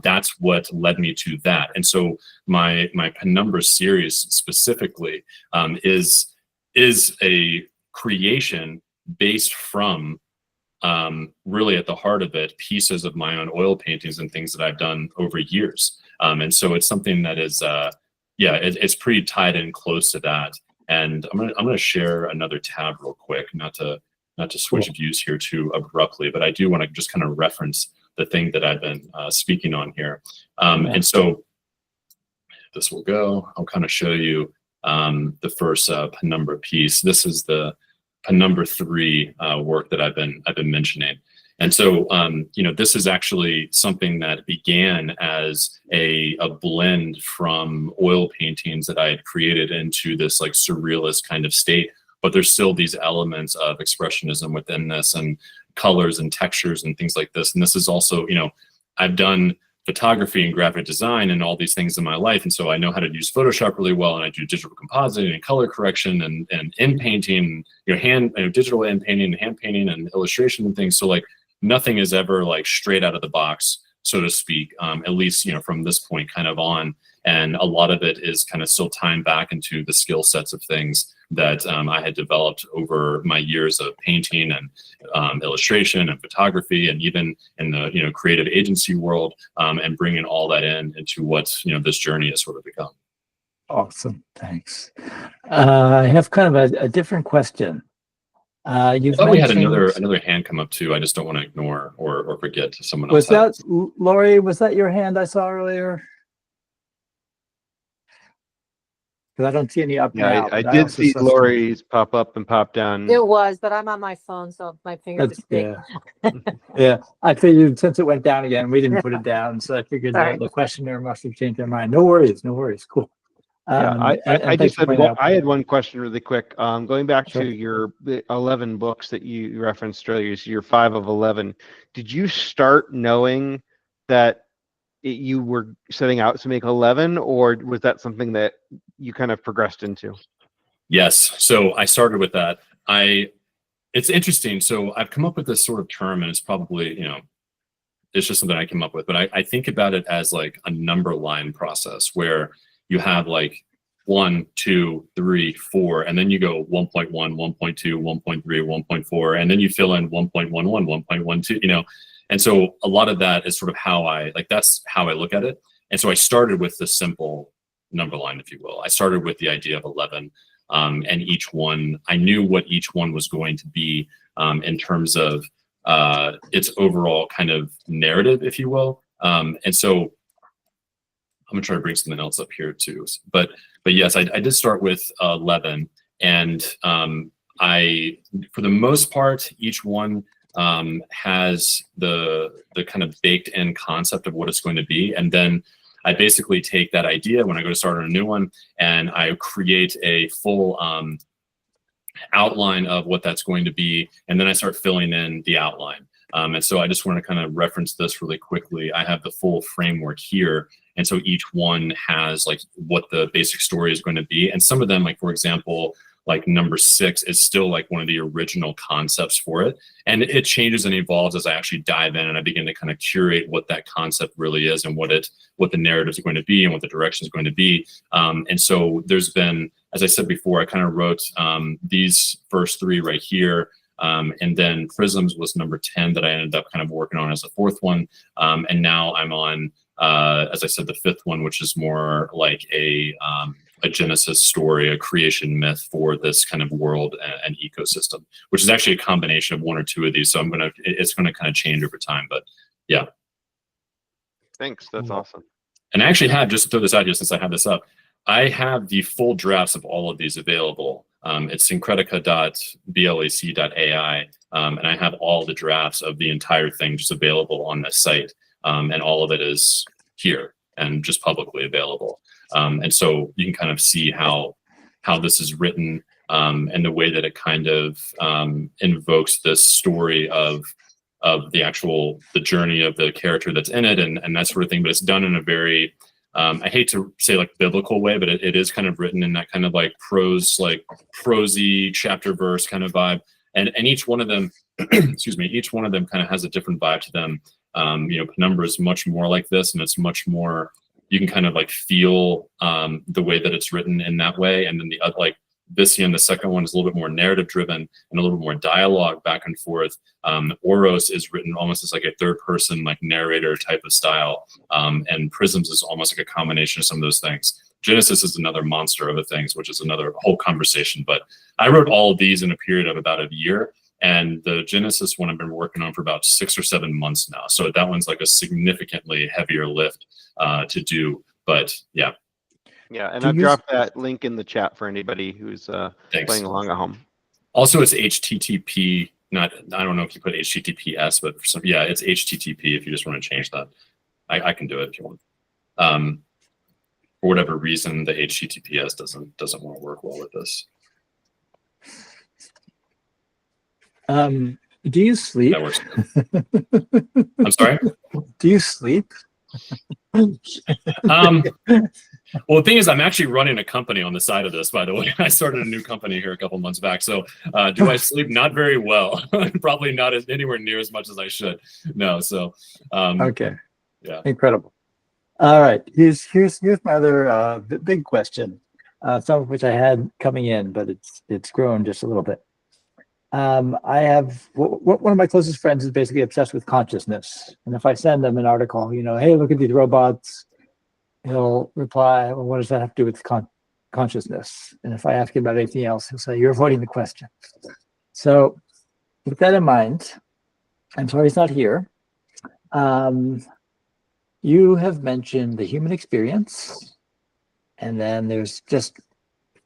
S9: That's what led me to that. And so my Penumbra series specifically is a creation based from really at the heart of it, pieces of my own oil paintings and things that I've done over years. And so it's something that is, it's pretty tied in close to that. And I'm gonna share another tab real quick, not to switch views here too abruptly, but I do want to just kind of reference the thing that I've been speaking on here. And so this will go. I'll kind of show you the first Penumbra piece. This is the Penumbra 3 work that I've been mentioning. And so, you know, this is actually something that began as a blend from oil paintings that I had created into this like surrealist kind of state, but there's still these elements of expressionism within this, and colors and textures and things like this. And this is also, you know, I've done photography and graphic design and all these things in my life. And so I know how to use Photoshop really well, and I do digital compositing and color correction and end painting, you know, digital end painting and hand painting and illustration and things. So like nothing is ever like straight out of the box, so to speak, at least, you know, from this point kind of on. And a lot of it is kind of still tying back into the skill sets of things that I had developed over my years of painting and illustration and photography, and even in the, you know, creative agency world, and bringing all that into what, you know, this journey has sort of become.
S2: Awesome, thanks. I have kind of a different question.
S9: I thought we had another hand come up too. I just don't want to ignore or forget someone else.
S2: Was that Lori? Was that your hand I saw earlier? Because I don't see any up
S3: Yeah,
S2: now.
S3: I
S2: but
S3: did
S2: also
S3: see
S2: saw some-
S3: Lori's pop up and pop down.
S10: It was, but I'm on my phone, so my fingers
S2: That's,
S10: are big.
S2: yeah. Yeah, I figured since it went down again, we didn't put it down, so I figured
S10: Sorry.
S2: the questioner must have changed their mind. No worries, no worries. Cool.
S3: Yeah,
S2: And
S3: I
S2: thanks
S3: just
S2: for
S3: had
S2: pointing out.
S3: I had one question really quick. Going back
S2: Sure.
S3: to the 11 books that you referenced earlier, so you're 5 of 11. Did you start knowing that you were setting out to make 11, or was that something that you kind of progressed into?
S9: Yes. So I started with that. It's interesting. So I've come up with this sort of term, and it's probably, it's just something I came up with, but I think about it as like a number line process where you have like 1, 2, 3, 4, and then you go 1.1, 1.2, 1.3, 1.4, and then you fill in 1.11, 1.12, and so a lot of that is sort of that's how I look at it. And so I started with the simple number line, if you will. I started with the idea of 11, and each one, I knew what each one was going to be in terms of its overall kind of narrative, if you will. And so I'm gonna try to bring something else up here too. But yes, I did start with 11, and for the most part, each one has the kind of baked in concept of what it's going to be, and then I basically take that idea when I go to start on a new one, and I create a full outline of what that's going to be, and then I start filling in the outline. And so I just want to kind of reference this really quickly. I have the full framework here, and so each one has like what the basic story is going to be, and some of them, like for example, like number 6 is still like one of the original concepts for it, and it changes and evolves as I actually dive in and I begin to kind of curate what that concept really is and what the narrative is going to be and what the direction is going to be. And so there's been, as I said before, I kind of wrote these first 3 right here, and then Prisms was number 10 that I ended up kind of working on as the 4th one, and now I'm on, as I said, the 5th one, which is more like a Genesis story, a creation myth for this kind of world and ecosystem, which is actually a combination of 1 or 2 of these. So it's gonna kind of change over time, but yeah.
S3: Thanks, that's awesome.
S9: And I actually have, just to throw this out here since I have this up, I have the full drafts of all of these available. It's syncretica.blac.ai, and I have all the drafts of the entire thing just available on this site, and all of it is here and just publicly available. And so you can kind of see how this is written, and the way that it kind of invokes this story of the journey of the character that's in it and that sort of thing. But it's done in a very, I hate to say like biblical way, but it is kind of written in that kind of like prosy chapter verse kind of vibe. And each one of them, excuse me, each one of them kind of has a different vibe to them. Penumbra is much more like this, and it's much more, you can kind of like feel the way that it's written in that way. And then the other, like Viscian, the second one, is a little bit more narrative driven and a little bit more dialogue back and forth. Oros is written almost as like a third person, like narrator type of style. And Prisms is almost like a combination of some of those things. Genesis is another monster of the things, which is another whole conversation. But I wrote all of these in a period of about a year. And the Genesis one I've been working on for about 6 or 7 months now. So that one's like a significantly heavier lift to do. But yeah.
S3: Yeah, and I've dropped that link in the chat for anybody who's playing along at home.
S9: Also, it's HTTP. I don't know if you put HTTPS, but it's HTTP if you just want to change that. I can do it if you want. For whatever reason, the HTTPS doesn't want to work well with this.
S2: Do you sleep?
S9: That works. I'm sorry?
S2: Do you sleep?
S9: Well, the thing is, I'm actually running a company on the side of this, by the way. I started a new company here a couple months back. So do I sleep? Not very well. Probably not anywhere near as much as I should. No, so.
S2: Okay.
S9: Yeah.
S2: Incredible. All right. Here's my other big question, some of which I had coming in, but it's grown just a little bit. I have one of my closest friends is basically obsessed with consciousness. And if I send them an article, hey, look at these robots, he'll reply, well, what does that have to do with consciousness? And if I ask him about anything else, he'll say, you're avoiding the question. So with that in mind, I'm sorry he's not here. You have mentioned the human experience, and then there's just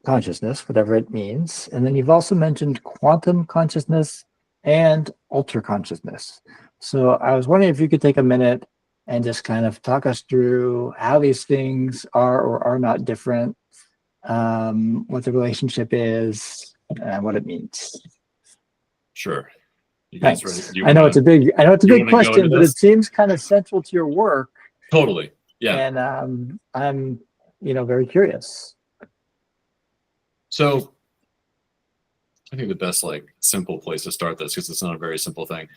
S2: consciousness, whatever it means. And then you've also mentioned quantum consciousness and ultra consciousness. So I was wondering if you could take a minute and just kind of talk us through how these things are or are not different, what the relationship is, and what it means.
S9: Sure. You guys ready?
S2: Thanks.
S9: Do you
S2: I know
S9: wanna-
S2: it's a big
S9: wanna go
S2: question,
S9: into
S2: but
S9: this?
S2: it seems kind of central to your work.
S9: Totally. Yeah.
S2: And I'm, very curious.
S9: So I think the best simple place to start this, because it's not a very simple thing.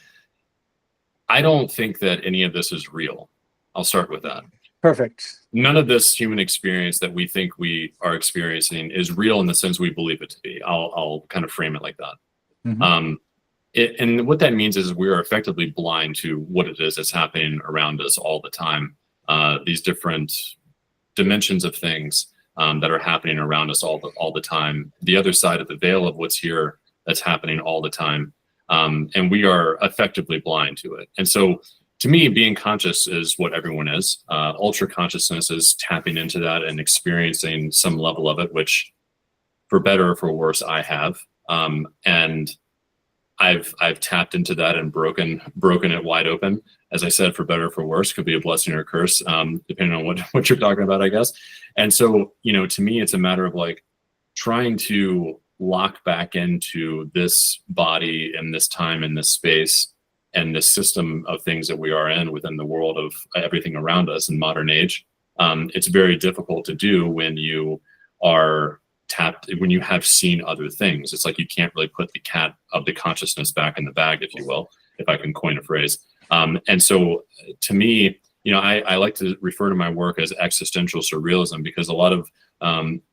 S9: I don't think that any of this is real. I'll start with that.
S2: Perfect.
S9: None of this human experience that we think we are experiencing is real in the sense we believe it to be. I'll kind of frame it like that.
S2: Mhm.
S9: And what that means is we are effectively blind to what it is that's happening around us all the time. These different dimensions of things that are happening around us all the time. The other side of the veil of what's here that's happening all the time. And we are effectively blind to it. And so to me, being conscious is what everyone is. Ultra consciousness is tapping into that and experiencing some level of it, which for better or for worse, I have. And I've tapped into that and broken it wide open. As I said, for better or for worse, could be a blessing or a curse, depending on what you're talking about, I guess. And so, to me, it's a matter of trying to lock back into this body and this time and this space and this system of things that we are in within the world of everything around us in modern age. It's very difficult to do when you are tapped, when you have seen other things. It's like you can't really put the cat of the consciousness back in the bag, if you will, if I can coin a phrase. And so to me, I like to refer to my work as existential surrealism, because a lot of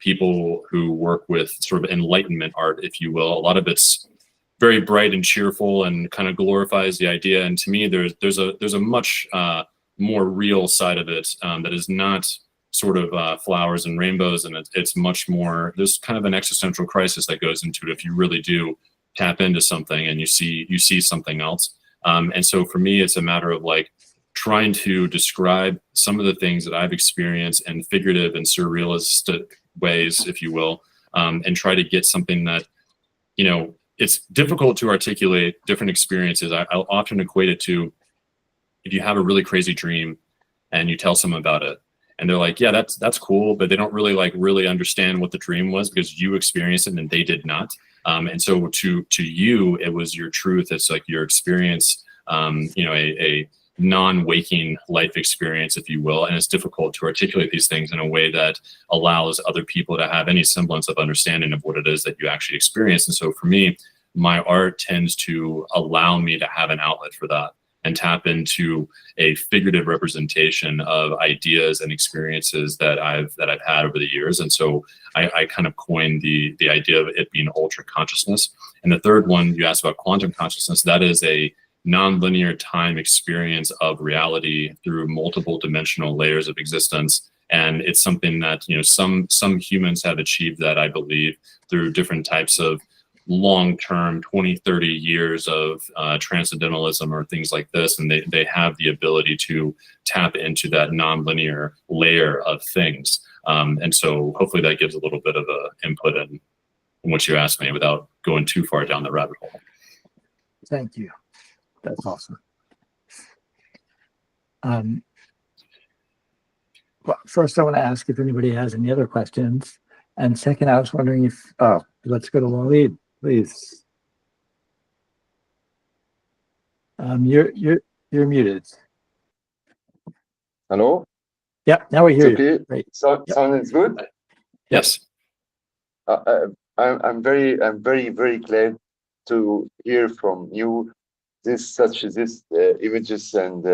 S9: people who work with sort of enlightenment art, if you will, a lot of it's very bright and cheerful and kind of glorifies the idea. And to me, there's a much more real side of it that is not sort of flowers and rainbows, and it's much more, there's kind of an existential crisis that goes into it if you really do tap into something and you see something else. And so for me, it's a matter of trying to describe some of the things that I've experienced in figurative and surrealistic ways, if you will, and try to get something that, it's difficult to articulate different experiences. I'll often equate it to, if you have a really crazy dream and you tell someone about it, and they're like, yeah, that's cool, but they don't really understand what the dream was because you experienced it and they did not. And so to you, it was your truth. It's like your experience, a non-waking life experience, if you will. And it's difficult to articulate these things in a way that allows other people to have any semblance of understanding of what it is that you actually experience. And so for me, my art tends to allow me to have an outlet for that and tap into a figurative representation of ideas and experiences that I've had over the years. And so I kind of coined the idea of it being ultra consciousness. And the third one, you asked about quantum consciousness, that is a nonlinear time experience of reality through multiple dimensional layers of existence. And it's something that, some humans have achieved that, I believe, through different types of long-term 20, 30 years of transcendentalism or things like this. And they have the ability to tap into that nonlinear layer of things. And so hopefully that gives a little bit of a input in what you asked me without going too far down the rabbit hole.
S2: Thank you. That's awesome. Well, first I want to ask if anybody has any other questions. And second, I was wondering if, let's go to Waleed, please. You're muted.
S11: Hello?
S2: Yeah, now we hear
S11: It's
S2: you.
S11: okay.
S2: Great.
S11: Yep. Sounds good.
S9: Yes.
S11: I'm very very glad to hear from you this images, and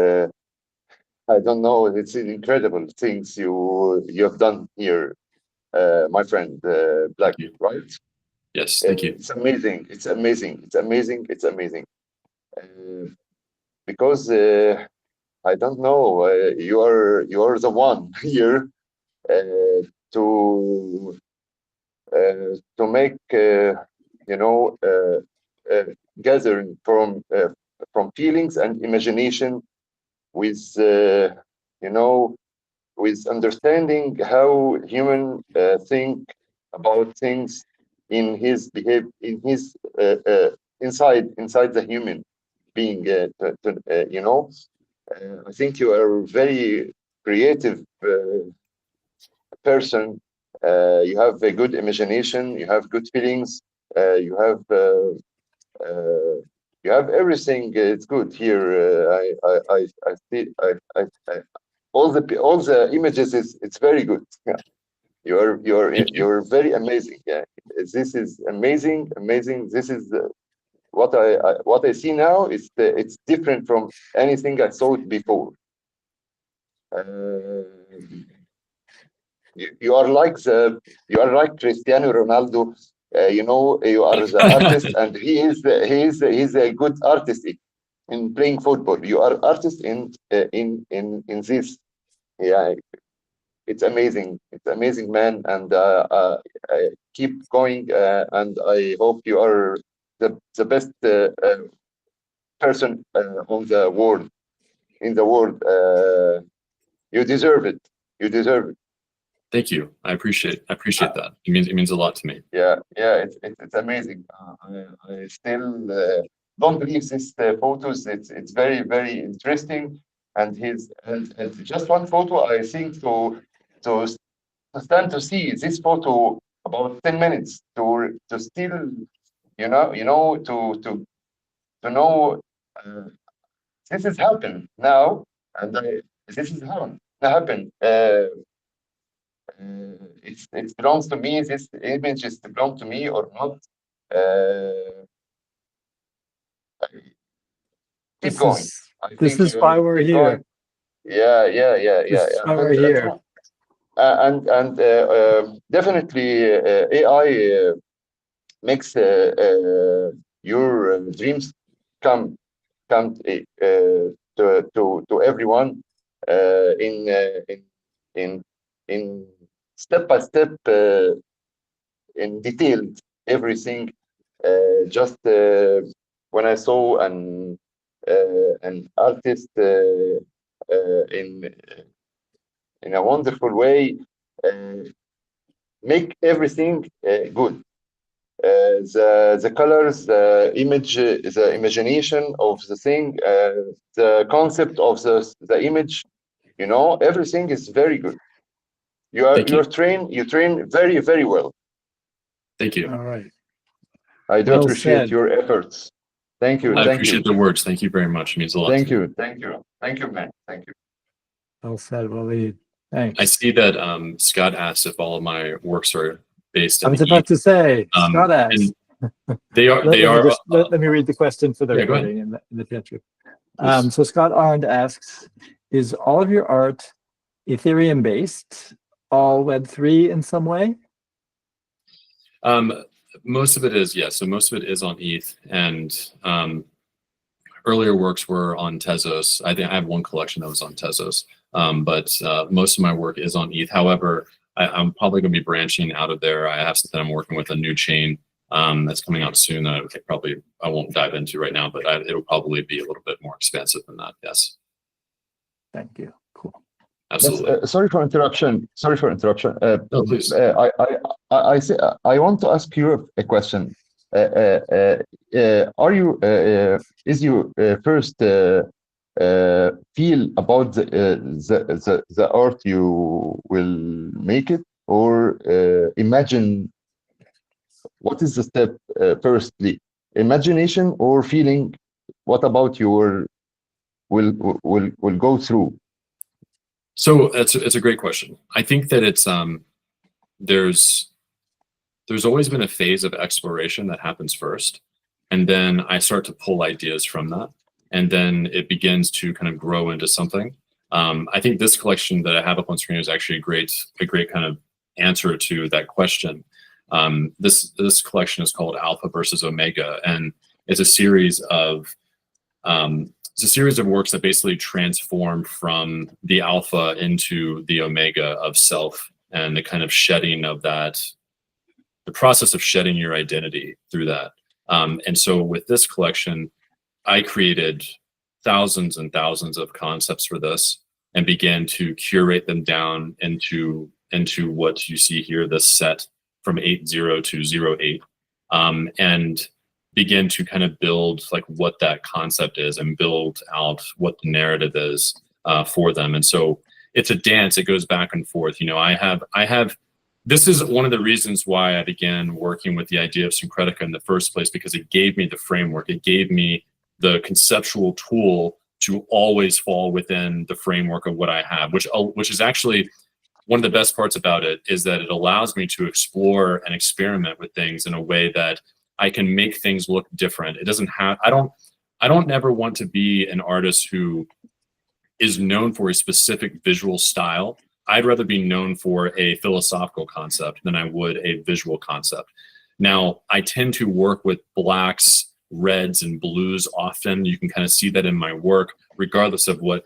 S11: I don't know, it's incredible things you have done here, my friend BLAC, right?
S9: Yes, thank you.
S11: It's amazing. It's amazing. It's amazing. It's amazing. Because I don't know, you are the one here to make gathering from feelings and imagination with with understanding how human think about things in his behavior, in his inside the human being. You know, I think you are a very creative person. You have a good imagination. You have good feelings. You have everything. It's good here. I see. All the images is it's very good. Yeah. You're very amazing. Yeah, this is amazing. This is what I see now. It's different from anything I saw before. You are like Cristiano Ronaldo. You know, you are the artist, and he's a good artist in playing football. You are artist in this. Yeah, it's amazing. It's amazing, man, and keep going. And I hope you are the best person on the world, in the world. You deserve it. You deserve it.
S9: Thank you. I appreciate that. It means a lot to me.
S11: Yeah, it's amazing. I still don't believe these photos. It's very interesting, and just one photo. I think to stand to see this photo about 10 minutes to still to know this has happened now, and this is happened. It belongs to me. This image is belong to me or not. Keep going.
S2: This is why we're here.
S11: Going. Yeah.
S2: This is why we're here.
S11: And definitely AI makes your dreams come to everyone in step by step, in detailed everything. Just when I saw an artist in a wonderful way, make everything good. The colors, the image, the imagination of the thing, the concept of the image, you know, everything is very good. You train very well.
S9: Thank you.
S2: All right.
S11: I do appreciate your efforts. Thank you.
S9: I appreciate the words. Thank you very much. It means a lot.
S11: Thank you, man. Thank you.
S2: Well said, Waleed. Thanks.
S9: I see that Scott asked if all of my works are based.
S2: I was about to say, Scott asked.
S9: They are.
S2: Let me read the question for the recording in the chat room. So Scott Arndt asks, is all of your art Ethereum based? All Web3 in some way?
S9: Most of it is, yes. So most of it is on ETH, and earlier works were on Tezos. I think I have one collection that was on Tezos, but most of my work is on ETH. However, I'm probably going to be branching out of there. I have something I'm working with, a new chain that's coming out soon that I won't dive into right now, but it'll probably be a little bit more expansive than that. Yes.
S2: Thank you. Cool.
S9: Absolutely.
S11: Sorry for interruption.
S9: No, please.
S11: I want to ask you a question. Are you is you first feel about the art you will make it, or imagine? What is the step firstly? Imagination or feeling? What about your will go through?
S9: So it's a great question. I think that it's there's always been a phase of exploration that happens first, and then I start to pull ideas from that, and then it begins to kind of grow into something. I think this collection that I have up on screen is actually a great kind of answer to that question. This collection is called Alpha versus Omega, and it's a series of works that basically transform from the alpha into the omega of self, and the kind of shedding of that, the process of shedding your identity through that. And so with this collection, I created thousands and thousands of concepts for this and began to curate them down into what you see here, this set from 8.0 to 0.8, and begin to kind of build like what that concept is and build out what the narrative is for them. And so it's a dance. It goes back and forth. You know, I have. This is one of the reasons why I began working with the idea of Syncretica in the first place, because it gave me the framework. It gave me the conceptual tool to always fall within the framework of what I have, which is actually one of the best parts about it, is that it allows me to explore and experiment with things in a way that I can make things look different. It doesn't have, I don't ever want to be an artist who is known for a specific visual style. I'd rather be known for a philosophical concept than I would a visual concept. Now, I tend to work with blacks, reds, and blues often. You can kind of see that in my work, regardless of what,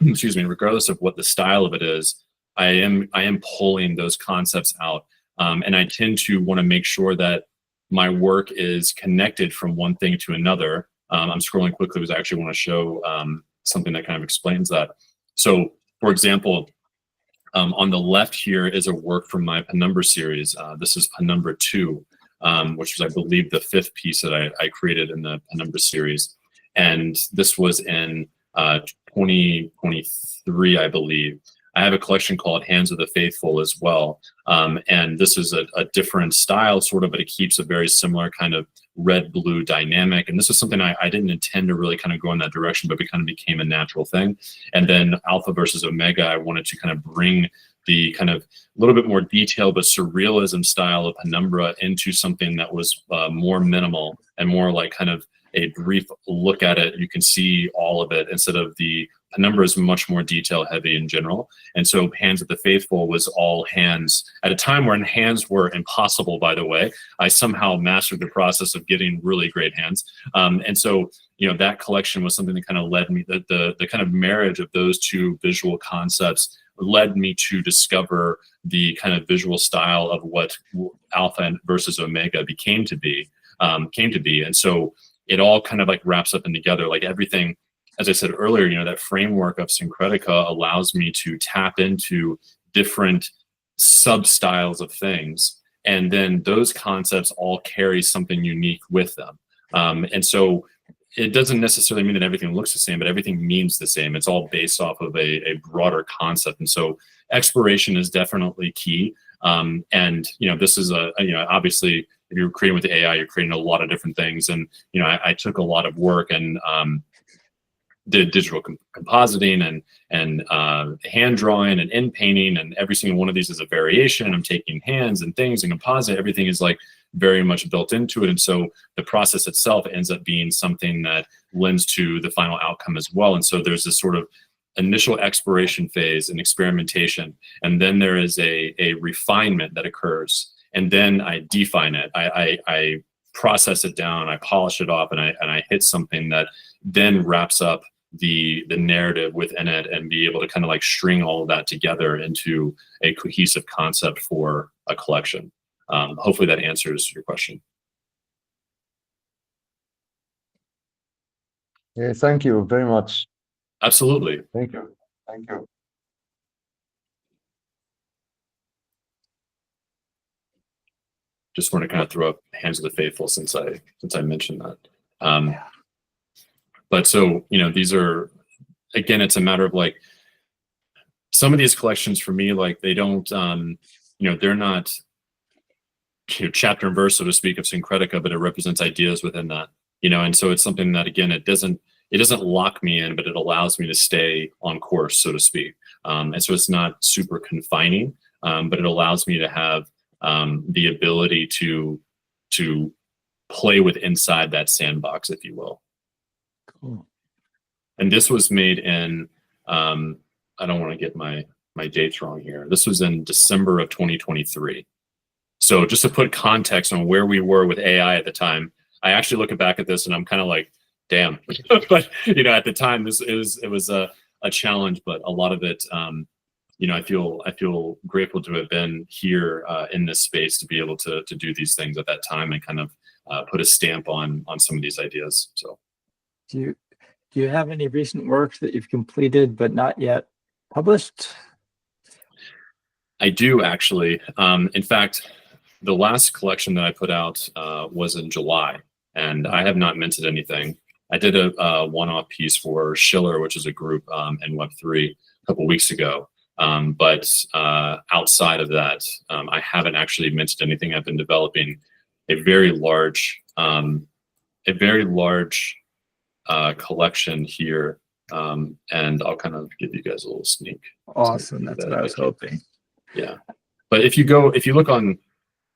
S9: excuse me, regardless of what the style of it is. I am pulling those concepts out, and I tend to want to make sure that my work is connected from one thing to another. I'm scrolling quickly because I actually want to show something that kind of explains that. So, for example, on the left here is a work from my Penumbra series. This is Penumbra 2, which was, I believe, the 5th piece that I created in the Penumbra series. And this was in 2023, I believe. I have a collection called Hands of the Faithful as well. And this is a different style, sort of, but it keeps a very similar kind of red-blue dynamic. And this is something I didn't intend to really kind of go in that direction, but it kind of became a natural thing. And then Alpha versus Omega, I wanted to kind of bring the kind of a little bit more detailed but surrealism style of Penumbra into something that was more minimal and more like kind of a brief look at it. You can see all of it instead of the Penumbra is much more detail heavy in general. And so Hands of the Faithful was all hands at a time when hands were impossible, by the way. I somehow mastered the process of getting really great hands. And so, you know, that collection was something that kind of led me, the kind of marriage of those two visual concepts led me to discover the kind of visual style of what Alpha versus Omega came to be. And so it all kind of like wraps up in together, like everything. As I said earlier, you know, that framework of Syncretica allows me to tap into different sub-styles of things. And then those concepts all carry something unique with them. And so it doesn't necessarily mean that everything looks the same, but everything means the same. It's all based off of a broader concept. And so exploration is definitely key. And, you know, this is you know, obviously, if you're creating with the AI, you're creating a lot of different things. And, you know, I took a lot of work and did digital compositing and hand drawing and ink painting, and every single one of these is a variation. I'm taking hands and things and composite. Everything is like very much built into it. And so the process itself ends up being something that lends to the final outcome as well. And so there's this sort of initial exploration phase and experimentation. And then there is a refinement that occurs. And then I define it. I process it down, I polish it off, and I hit something that then wraps up the narrative within it and be able to kind of like string all of that together into a cohesive concept for a collection. Hopefully that answers your question.
S11: Yeah, thank you very much.
S9: Absolutely.
S11: Thank you. Thank you.
S9: Just want to kind of throw up Hands of the Faithful since I mentioned that. But so, you know, these are, again, it's a matter of like, some of these collections for me, like they don't, you know, they're not, you know, chapter and verse, so to speak, of Syncretica, but it represents ideas within that, you know, and so it's something that, again, it doesn't lock me in, but it allows me to stay on course, so to speak. And so it's not super confining, but it allows me to have the ability to play with inside that sandbox, if you will.
S2: Cool.
S9: And this was made in, I don't want to get my dates wrong here. This was in December of 2023. So just to put context on where we were with AI at the time, I actually look back at this and I'm kind of like, damn. But, you know, at the time, it was a challenge, but a lot of it, you know, I feel grateful to have been here in this space to be able to do these things at that time and kind of put a stamp on some of these ideas. So.
S2: Do you have any recent work that you've completed but not yet published?
S9: I do, actually. In fact, the last collection that I put out was in July, and I have not minted anything. I did a one-off piece for Schiller, which is a group in Web3 a couple weeks ago. But outside of that, I haven't actually minted anything. I've been developing a very large collection here, and I'll kind of give you guys a little sneak.
S2: Awesome. That's what I was hoping.
S9: Yeah, but if you look on,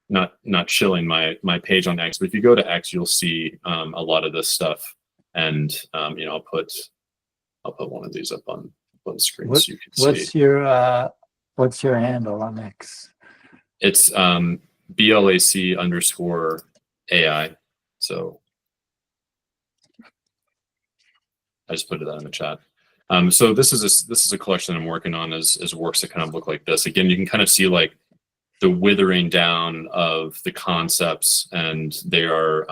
S9: not shilling my page on X, but if you go to X, you'll see a lot of this stuff, and you know, I'll put one of these up on the screen so you can see.
S2: What's your handle on X?
S9: It's BLAC_AI. So I just put that in the chat. So this is a collection I'm working on as works that kind of look like this. Again, you can kind of see like the withering down of the concepts, and they're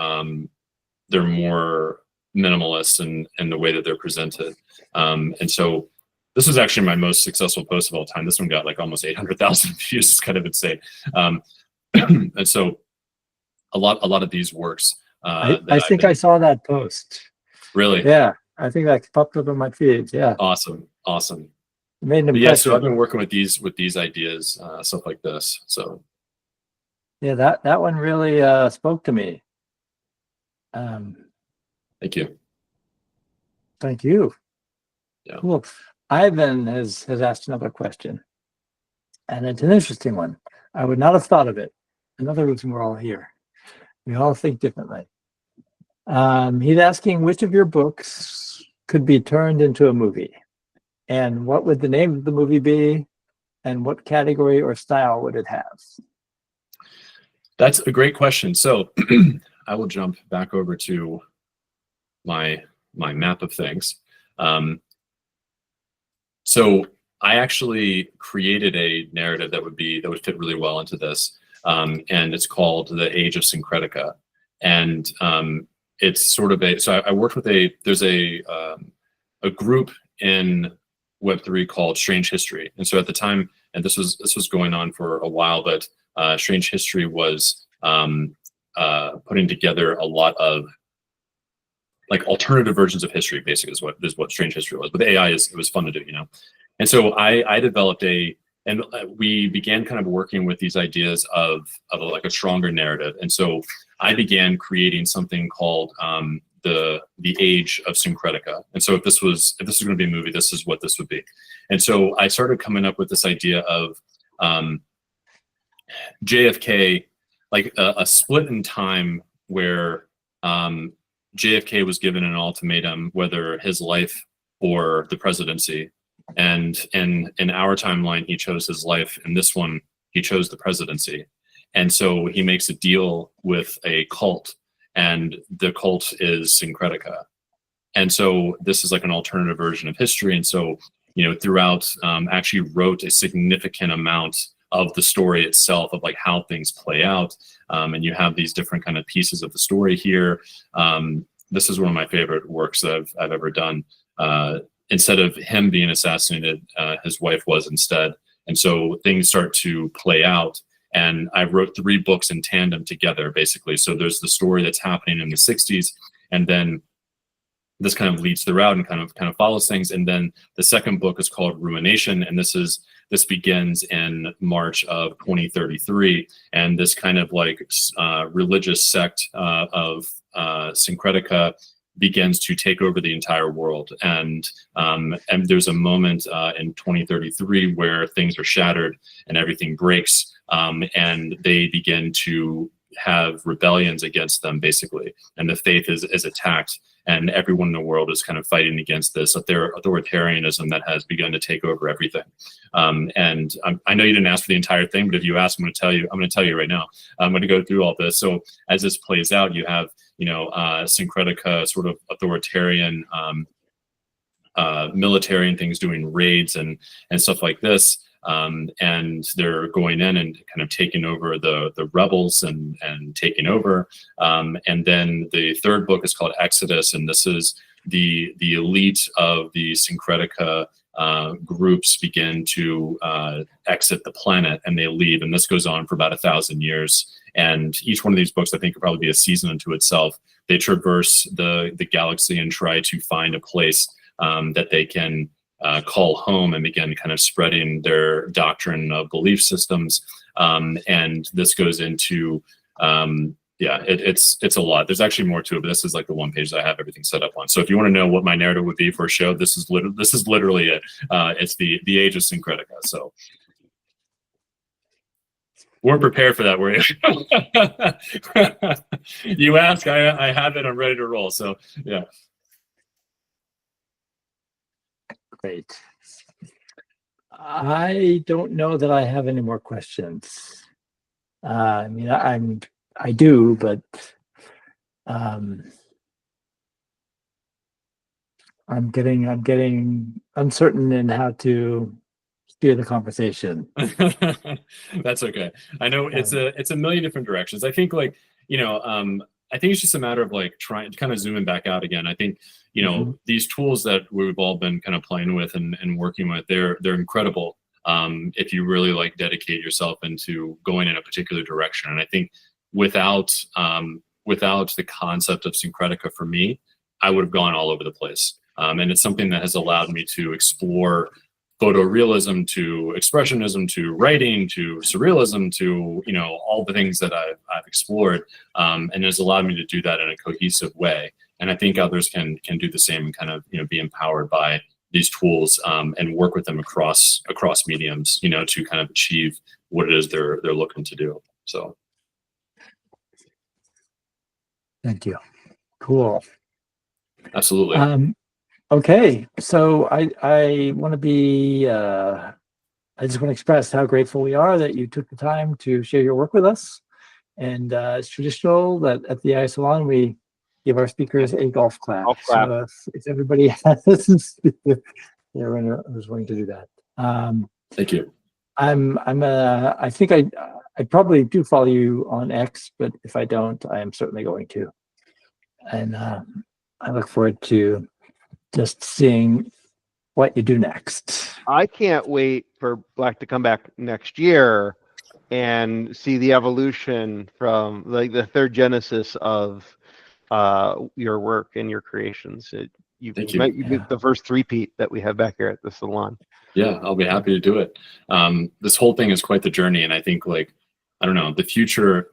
S9: more minimalist in the way that they're presented. And so this was actually my most successful post of all time. This one got like almost 800,000 views. It's kind of insane. And so a lot of these works.
S2: I think I saw that post.
S9: Really?
S2: Yeah, I think that popped up on my feed. Yeah.
S9: Awesome.
S2: It made an impression.
S9: Yeah, so I've been working with these ideas, stuff like this. So
S2: yeah, that one really spoke to me.
S9: Thank you.
S2: Thank you.
S9: Yeah.
S2: Cool. Ivan has asked another question, and it's an interesting one. I would not have thought of it. Another reason we're all here. We all think differently. He's asking which of your books could be turned into a movie, and what would the name of the movie be, and what category or style would it have?
S9: That's a great question. So I will jump back over to my map of things. So I actually created a narrative that would fit really well into this, and it's called The Age of Syncretica. And it's sort of so I worked with there's a group in Web3 called Strange History. And so at the time, and this was going on for a while, but Strange History was putting together a lot of like alternative versions of history, basically is what Strange History was. But the AI it was fun to do, you know. And so I developed and we began kind of working with these ideas of like a stronger narrative. And so I began creating something called the Age of Syncretica. And so if this was going to be a movie, this is what this would be. And so I started coming up with this idea of JFK, like a split in time where JFK was given an ultimatum, whether his life or the presidency. And in our timeline, he chose his life. In this one, he chose the presidency. And so he makes a deal with a cult, and the cult is Syncretica. And so this is like an alternative version of history. And so, you know, throughout, actually wrote a significant amount of the story itself, of like how things play out. And you have these different kind of pieces of the story here. This is one of my favorite works that I've ever done. Instead of him being assassinated, his wife was instead. And so things start to play out. And I wrote 3 books in tandem together, basically. So there's the story that's happening in the 60s, and then this kind of leads throughout and kind of follows things. And then the second book is called Ruination, and this begins in March of 2033. And this kind of like religious sect of Syncretica begins to take over the entire world. And there's a moment in 2033 where things are shattered and everything breaks, and they begin to have rebellions against them, basically. And the faith is attacked, and everyone in the world is kind of fighting against this authoritarianism that has begun to take over everything. And I know you didn't ask for the entire thing, but if you ask, I'm going to tell you right now. I'm going to go through all this. So as this plays out, you have, you know, Syncretica, sort of authoritarian military and things, doing raids and stuff like this. And they're going in and kind of taking over the rebels and taking over. And then the third book is called Exodus, and this is the elite of the Syncretica groups begin to exit the planet and they leave, and this goes on for about 1,000 years. And each one of these books, I think, could probably be a season unto itself. They traverse the galaxy and try to find a place that they can call home and begin kind of spreading their doctrine of belief systems. And this goes into yeah, it's a lot. There's actually more to it, but this is like the one page that I have everything set up on. So if you want to know what my narrative would be for a show, this is literally it. It's the age of Syncretica. So weren't prepared for that, were you? You ask, I have it. I'm ready to roll. So yeah.
S2: Great. I don't know that I have any more questions. I mean, I do, but I'm getting uncertain in how to steer the conversation.
S9: That's okay. I know it's a million different directions. I think I think it's just a matter of like trying to kind of zooming back out again. I think, these tools that we've all been kind of playing with and working with, they're incredible. If you really like dedicate yourself into going in a particular direction. And I think without the concept of Syncretica for me, I would have gone all over the place. And it's something that has allowed me to explore photorealism, to expressionism, to writing, to surrealism, to all the things that I've explored, and has allowed me to do that in a cohesive way. And I think others can do the same and kind of be empowered by these tools and work with them across mediums, to kind of achieve what it is they're looking to do. So,
S2: thank you. Cool.
S9: Absolutely.
S2: Okay, so I want to be. I just want to express how grateful we are that you took the time to share your work with us. And it's traditional that at the AI Salon we give our speakers a golf clap. So if everybody has who's willing to do that.
S9: Thank you.
S2: I think I probably do follow you on X, but if I don't, I am certainly going to. And I look forward to just seeing what you do next.
S3: I can't wait for BLAC to come back next year and see the evolution from like the third genesis of your work and your creations. You be the first three-peat that we have back here at the salon.
S9: Yeah, I'll be happy to do it. This whole thing is quite the journey, and I think I don't know, the future's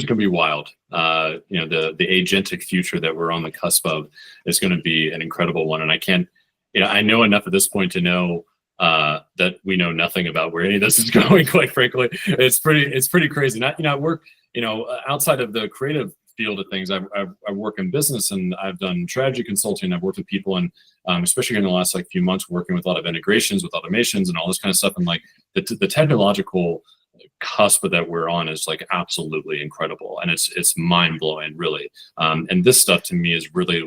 S9: gonna be wild. The agentic future that we're on the cusp of is gonna be an incredible one. And I know enough at this point to know that we know nothing about where any of this is going, quite frankly. It's pretty crazy. I work, outside of the creative field of things. I work in business, and I've done strategy consulting. I've worked with people, and especially in the last few months, working with a lot of integrations with automations and all this kind of stuff. And the technological cusp that we're on is absolutely incredible, and it's mind-blowing, really. And this stuff to me is really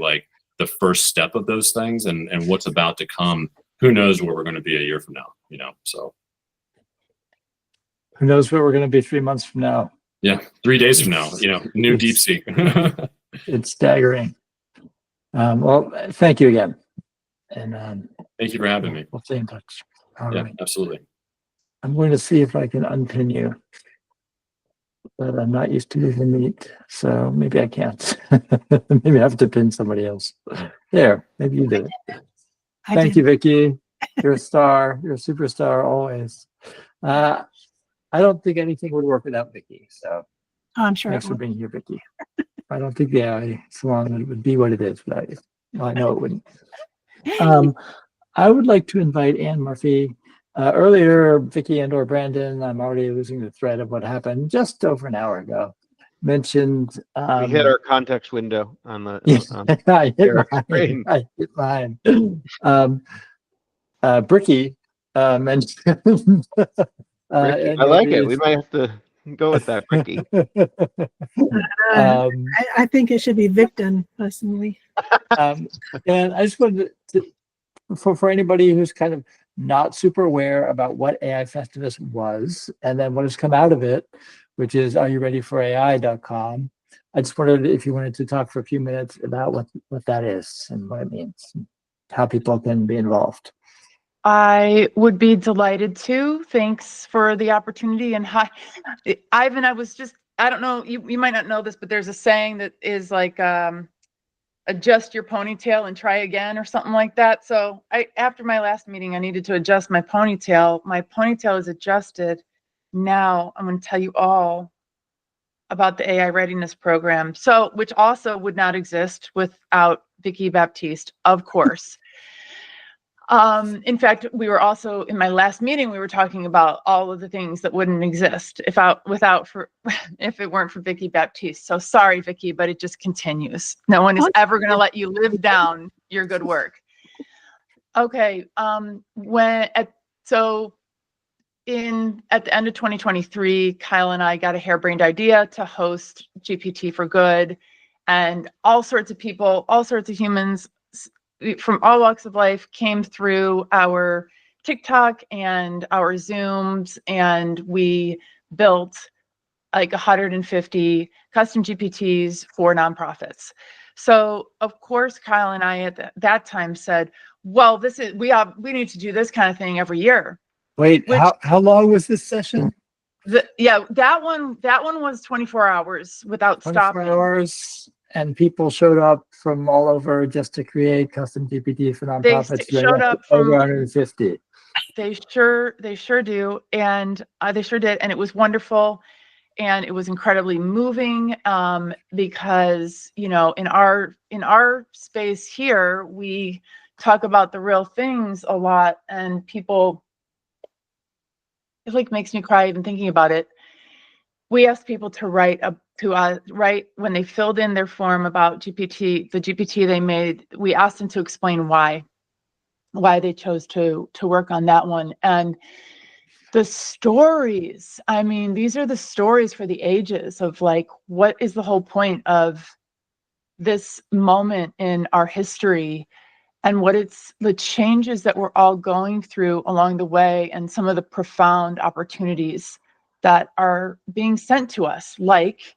S9: the first step of those things, and what's about to come. Who knows where we're going to be a year from now? So
S2: who knows where we're going to be 3 months from now?
S9: Yeah, 3 days from now. New deep sea.
S2: It's staggering. Well, thank you again, and
S9: thank you for having me.
S2: We'll stay in touch. All right.
S9: Absolutely.
S2: I'm going to see if I can unpin you, but I'm not used to moving meat, so maybe I can't. Maybe I have to pin somebody else. There, maybe you did it. Thank you, Vicky. You're a star. You're a superstar always. I don't think anything would work without Vicky. So
S1: I'm sure.
S2: Thanks for being here, Vicky. I don't think the AI Salon would be what it is without you. Well, I know it wouldn't. I would like to invite Anne Murphy. Earlier, Vicky and/or Brandon, I'm already losing the thread of what happened just over an hour ago, mentioned.
S3: We hit our context window on the.
S2: I hit mine. Bricky mentioned.
S3: I like it. We might have to go with that, Ricky.
S1: I think it should be Victon, personally.
S2: And I just wanted to, for anybody who's kind of not super aware about what AI Festivus was, and then what has come out of it, which is areoureadyforai.com. I just wondered if you wanted to talk for a few minutes about what that is and what it means, and how people can be involved.
S12: I would be delighted to. Thanks for the opportunity. And hi, Ivan, I don't know, you might not know this, but there's a saying that is like, adjust your ponytail and try again or something like that. So after my last meeting, I needed to adjust my ponytail. My ponytail is adjusted. Now I'm going to tell you all about the AI Readiness program. So, which also would not exist without Vicki Baptiste, of course. In fact, we were also in my last meeting, we were talking about all of the things that wouldn't exist if it weren't for Vicki Baptiste. So sorry, Vicki, but it just continues. No one is ever going to let you live down your good work. Okay. At the end of 2023, Kyle and I got a harebrained idea to host GPT for Good, and all sorts of people, all sorts of humans from all walks of life came through our TikTok and our Zooms, and we built like 150 custom GPTs for nonprofits. So of course, Kyle and I at that time said, well, we need to do this kind of thing every year.
S2: Wait, how long was this session?
S12: That one was 24 hours without
S2: 24
S12: stopping.
S2: hours, and people showed up from all over just to create custom GPT for nonprofits.
S12: They showed up from
S2: over 150.
S12: They sure do, and they sure did, and it was wonderful, and it was incredibly moving, because in our space here, we talk about the real things a lot, and people, it like makes me cry even thinking about it. We asked people to write when they filled in their form about the GPT they made. We asked them to explain why they chose to work on that one. And the stories, I mean, these are the stories for the ages of like, what is the whole point of this moment in our history, and what it's the changes that we're all going through along the way, and some of the profound opportunities that are being sent to us, like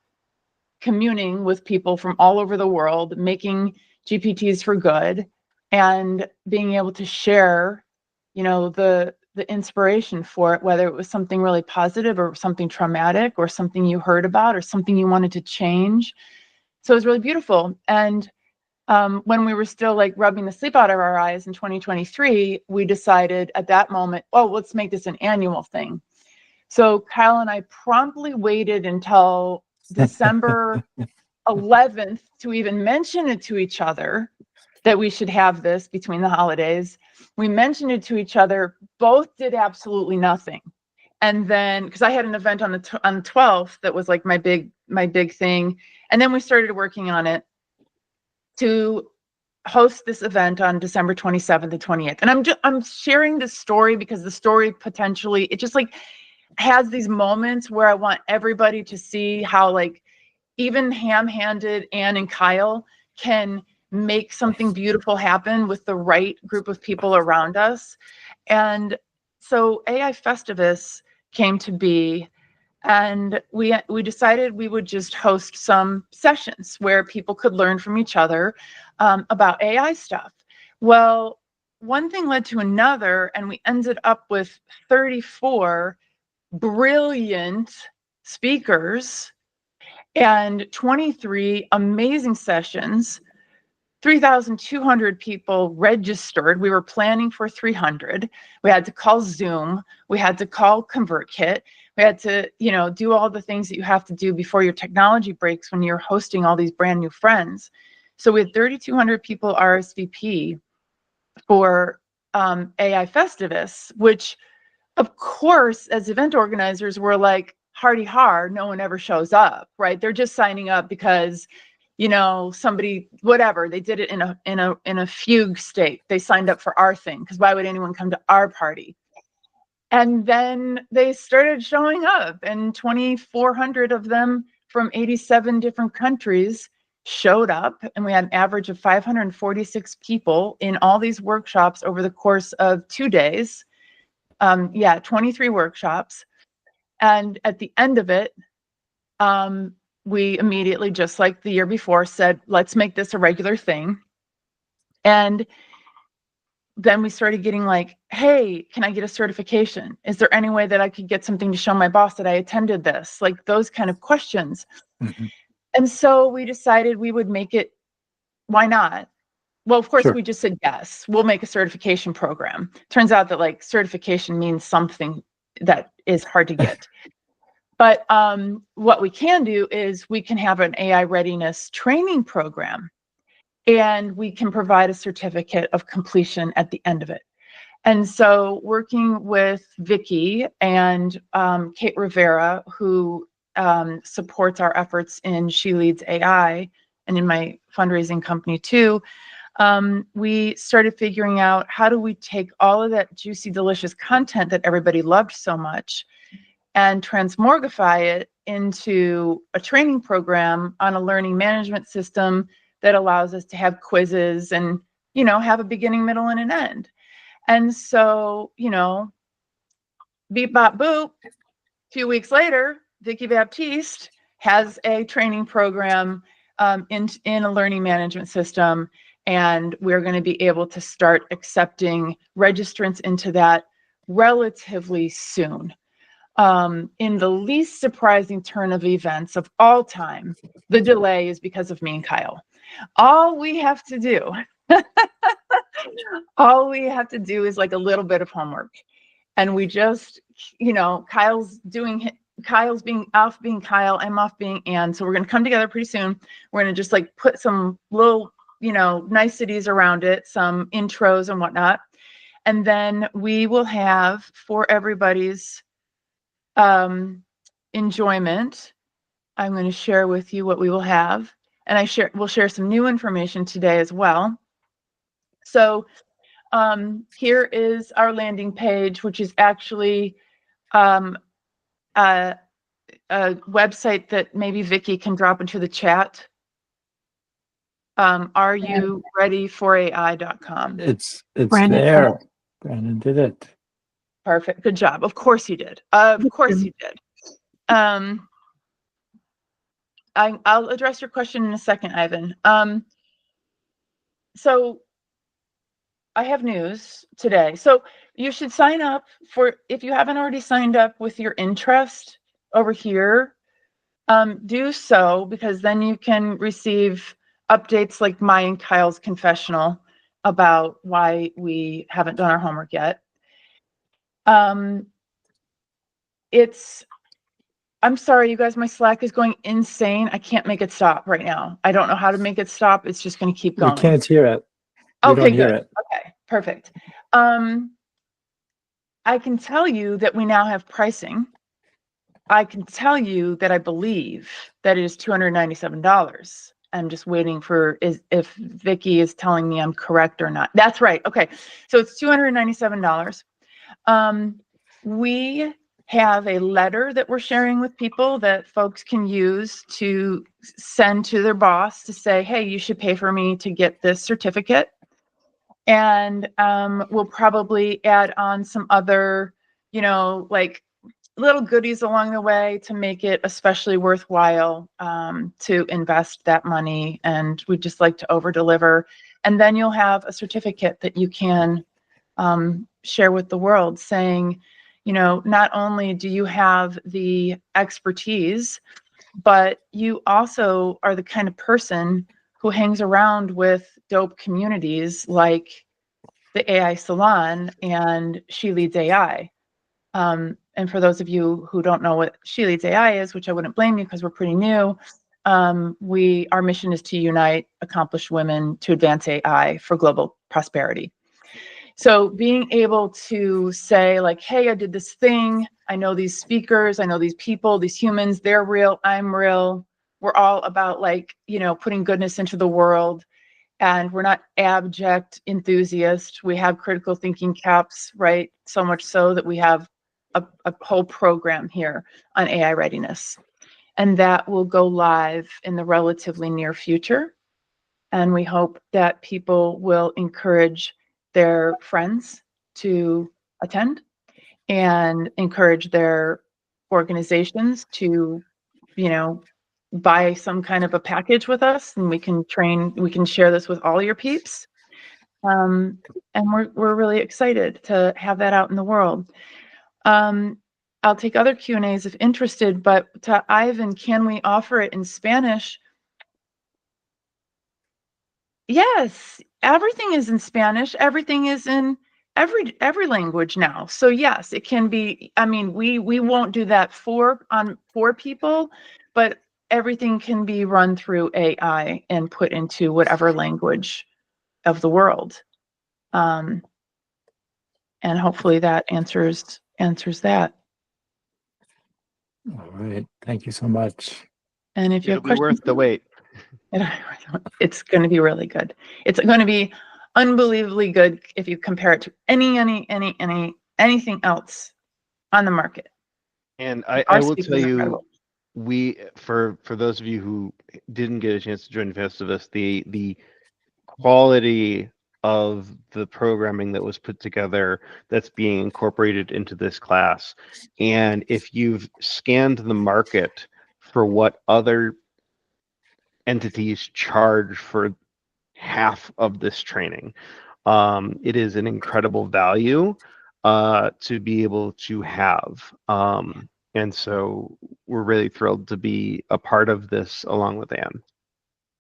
S12: communing with people from all over the world, making GPTs for good, and being able to share, the inspiration for it, whether it was something really positive or something traumatic or something you heard about or something you wanted to change. So it was really beautiful. And when we were still like rubbing the sleep out of our eyes in 2023, we decided at that moment, oh, let's make this an annual thing. So Kyle and I promptly waited until December 11th to even mention it to each other that we should have this between the holidays. We mentioned it to each other, both did absolutely nothing. And then, because I had an event on the 12th that was like my big thing. And then we started working on it to host this event on December 27th and 28th. And I'm sharing this story because the story potentially, it just like has these moments where I want everybody to see how like even ham-handed Anne and Kyle can make something beautiful happen with the right group of people around us. And so AI Festivus came to be, and we decided we would just host some sessions where people could learn from each other about AI stuff. Well, one thing led to another, and we ended up with 34 brilliant speakers and 23 amazing sessions. 3,200 people registered. We were planning for 300. We had to call Zoom. We had to call ConvertKit. We had to, do all the things that you have to do before your technology breaks when you're hosting all these brand new friends. So we had 3,200 people RSVP for AI Festivus, which, of course, as event organizers, we're like, hardy har, no one ever shows up, right? They're just signing up because somebody, whatever, they did it in a fugue state. They signed up for our thing, because why would anyone come to our party? And then they started showing up, and 2,400 of them from 87 different countries showed up, and we had an average of 546 people in all these workshops over the course of 2 days. 23 workshops. And at the end of it, we immediately, just like the year before, said, let's make this a regular thing. And then we started getting like, hey, can I get a certification? Is there any way that I could get something to show my boss that I attended this? Like those kind of questions.
S2: Mhm.
S12: And so we decided we would make it, why not? Well, of course,
S2: Sure.
S12: we just said, yes, we'll make a certification program. Turns out that like certification means something that is hard to get. But what we can do is we can have an AI readiness training program, and we can provide a certificate of completion at the end of it. And so working with Vicky and Kate Rivera, who supports our efforts in She Leads AI and in my fundraising company too, we started figuring out how do we take all of that juicy, delicious content that everybody loved so much and transmogrify it into a training program on a learning management system that allows us to have quizzes and, you know, have a beginning, middle, and an end. And so, you know, beep, bop, boop, a few weeks later, Vicky Baptiste has a training program in a learning management system, and we're going to be able to start accepting registrants into that relatively soon. In the least surprising turn of events of all time, the delay is because of me and Kyle. All we have to do, all we have to do is like a little bit of homework. And we just, you know, Kyle's being off being Kyle, I'm off being Ann. So we're going to come together pretty soon. We're going to just like put some little, you know, niceties around it, some intros and whatnot. And then we will have, for everybody's enjoyment, I'm going to share with you what we will have. And we'll share some new information today as well. So here is our landing page, which is actually a website that maybe Vicky can drop into the chat. Are you ready for AI.com?
S2: It's
S1: Brandon.
S2: there. Brandon did it.
S12: Perfect. Good job. Of course you did. Of course you did. I'll address your question in a second, Ivan. So I have news today. So you should sign up for, if you haven't already signed up with your interest over here, do so, because then you can receive updates like my and Kyle's confessional about why we haven't done our homework yet. I'm sorry, you guys, my Slack is going insane. I can't make it stop right now. I don't know how to make it stop. It's just going to keep going.
S2: We can't hear it. We
S12: Okay,
S2: don't hear
S12: good.
S2: it.
S12: Okay, perfect. I can tell you that we now have pricing. I can tell you that I believe that it is $297. I'm just waiting for if Vicky is telling me I'm correct or not. That's right. Okay, so it's $297. We have a letter that we're sharing with people that folks can use to send to their boss to say, hey, you should pay for me to get this certificate. And we'll probably add on some other, you know, like little goodies along the way to make it especially worthwhile to invest that money. And we just like to over deliver. And then you'll have a certificate that you can share with the world saying, you know, not only do you have the expertise, but you also are the kind of person who hangs around with dope communities like the AI Salon and She Leads AI. And for those of you who don't know what She Leads AI is, which I wouldn't blame you because we're pretty new, our mission is to unite accomplished women to advance AI for global prosperity. So being able to say like, hey, I did this thing. I know these speakers. I know these people, these humans, they're real. I'm real. We're all about like, you know, putting goodness into the world. And we're not abject enthusiasts. We have critical thinking caps, right? So much so that we have a whole program here on AI readiness. And that will go live in the relatively near future. And we hope that people will encourage their friends to attend and encourage their organizations to, you know, buy some kind of a package with us, and we can share this with all your peeps. And we're really excited to have that out in the world. I'll take other Q&As if interested, but to Ivan, can we offer it in Spanish? Yes, everything is in Spanish. Everything is in every language now. So yes, it can be. I mean, we won't do that for people, but everything can be run through AI and put into whatever language of the world. And hopefully that answers that.
S2: All right. Thank you so much.
S12: And if you
S3: It'll
S12: have
S3: be
S12: questions,
S3: worth the wait.
S12: it's going to be really good. It's going to be unbelievably good if you compare it to anything else on the market.
S3: And
S12: Our
S3: I will
S12: speakers
S3: tell
S12: are
S3: you,
S12: incredible.
S3: for those of you who didn't get a chance to join Festivus, the quality of the programming that was put together that's being incorporated into this class, and if you've scanned the market for what other entities charge for half of this training, it is an incredible value to be able to have. And so we're really thrilled to be a part of this along with Anne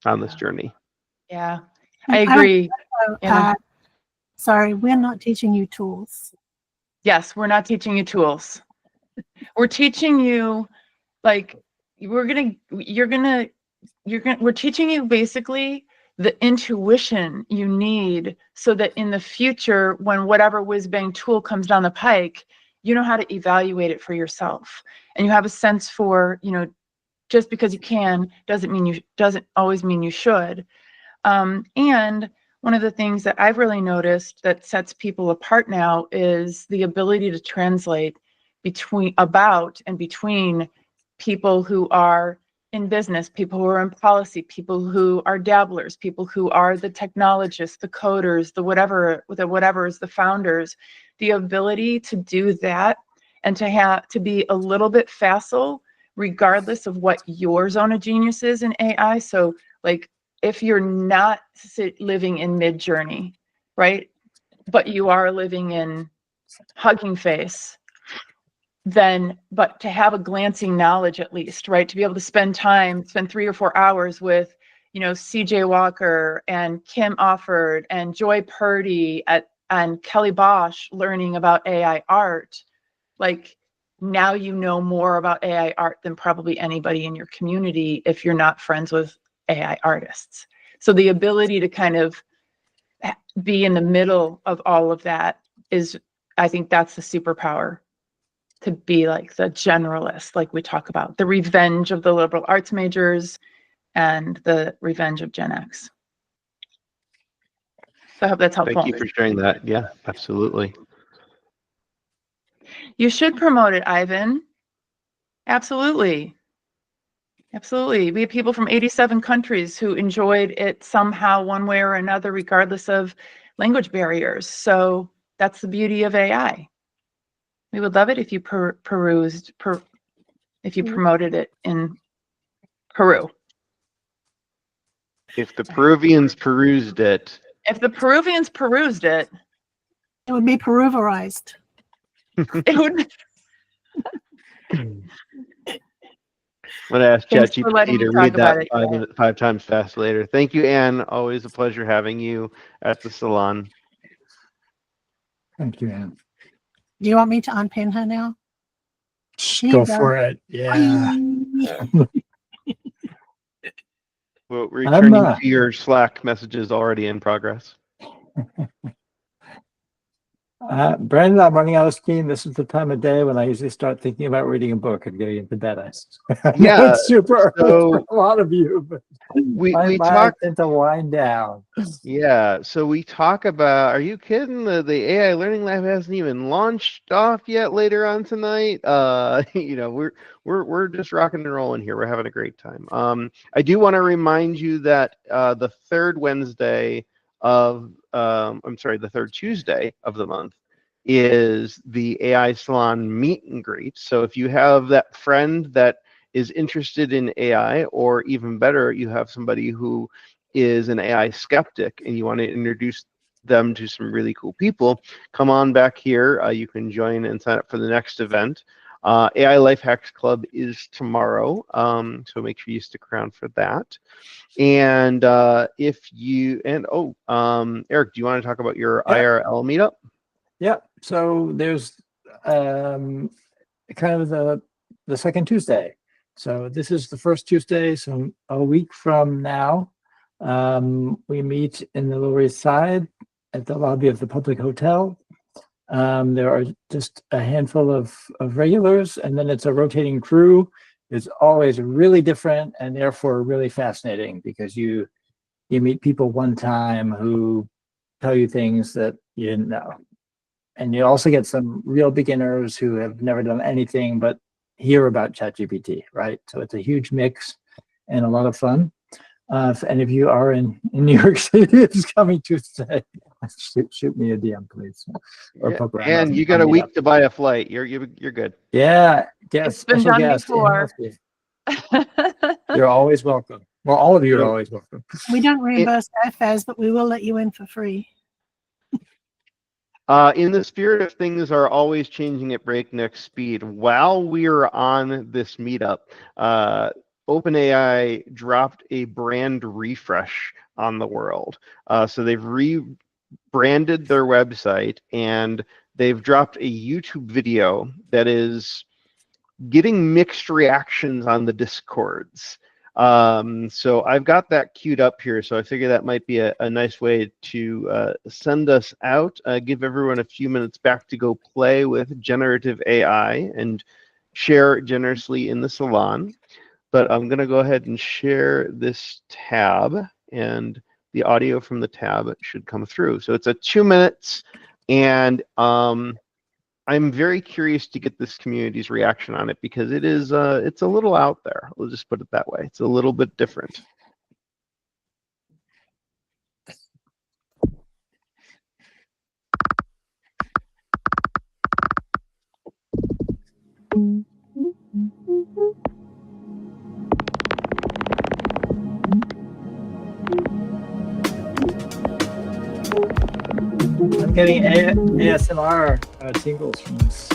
S3: on this journey.
S12: Yeah, I agree.
S1: Sorry, we're not teaching you tools.
S12: Yes, we're not teaching you tools. We're teaching you, like, we're teaching you basically the intuition you need so that in the future, when whatever whiz-bang tool comes down the pike, you know how to evaluate it for yourself. And you have a sense for, just because you can doesn't always mean you should. And one of the things that I've really noticed that sets people apart now is the ability to translate between people who are in business, people who are in policy, people who are dabblers, people who are the technologists, the coders, the whatever's, the founders, the ability to do that and to be a little bit facile, regardless of what your zone of genius is in AI. So like, if you're not living in Mid-Journey, right, but you are living in Hugging Face, but to have a glancing knowledge at least, right, to be able to spend 3 or 4 hours with, CJ Walker and Kim Offord and Joy Purdy and Kelly Bosch learning about AI art, like, now you know more about AI art than probably anybody in your community if you're not friends with AI artists. So the ability to kind of be in the middle of all of that is, I think that's the superpower, to be like the generalist, like we talk about, the revenge of the liberal arts majors and the revenge of Gen X. So I hope that's helpful.
S3: Thank you for sharing that. Yeah, absolutely.
S12: You should promote it, Ivan. Absolutely. Absolutely. We have people from 87 countries who enjoyed it somehow, one way or another, regardless of language barriers. So that's the beauty of AI. We would love it if you promoted it in Peru.
S3: If the Peruvians perused it.
S12: If the Peruvians perused it.
S1: It would be Peruverized.
S12: It would.
S3: I'm going to ask
S12: Thanks for letting
S3: ChatGPT
S12: me
S3: to
S12: talk
S3: read
S12: about
S3: that
S12: it.
S3: 5 times fast later. Thank you, Anne. Always a pleasure having you at the salon.
S2: Thank you, Anne.
S1: Do you want me to unpin her now?
S2: Go for it. Yeah.
S3: Well, returning to your Slack messages already in progress.
S2: Brandon, I'm running out of steam. This is the time of day when I usually start thinking about reading a book and getting into bed.
S3: Yeah,
S2: it's super early for a lot of you, but
S3: we
S2: I tend to wind down.
S3: Yeah, so we talk about, are you kidding? The AI Learning Lab hasn't even launched off yet later on tonight. We're just rocking and rolling here. We're having a great time. I do want to remind you that the third Tuesday of the month is the AI Salon meet and greet. So if you have that friend that is interested in AI, or even better, you have somebody who is an AI skeptic and you want to introduce them to some really cool people, come on back here. You can join and sign up for the next event. AI Life Hacks Club is tomorrow, so make sure you stick around for that. And Eric, do you want to talk about your IRL meetup?
S2: Yeah. So there's kind of the second Tuesday. So this is the first Tuesday. So a week from now, we meet in the Lower East Side at the lobby of the public hotel. There are just a handful of regulars, and then it's a rotating crew. It's always really different and therefore really fascinating because you meet people one time who tell you things that you didn't know. And you also get some real beginners who have never done anything but hear about ChatGPT, right? So it's a huge mix and a lot of fun. And if you are in New York City, it's coming Tuesday. Shoot me a DM, please. Or poke around
S3: and you got a week to buy a flight. You're good.
S2: Yeah, guest,
S12: It's been
S2: special
S12: done
S2: guest.
S12: before.
S2: You're always welcome. Well, all of you are always welcome.
S1: We don't reimburse airfares, but we will let you in for free.
S3: In the spirit of things are always changing at breakneck speed, while we're on this meetup, OpenAI dropped a brand refresh on the world. So they've rebranded their website, and they've dropped a YouTube video that is getting mixed reactions on the Discords. So I've got that queued up here, so I figure that might be a nice way to send us out, give everyone a few minutes back to go play with generative AI and share generously in the salon. But I'm going to go ahead and share this tab, and the audio from the tab should come through. So it's 2 minutes, and I'm very curious to get this community's reaction on it because it is it's a little out there. We'll just put it that way. It's a little bit different.
S2: I'm getting ASMR tingles from this.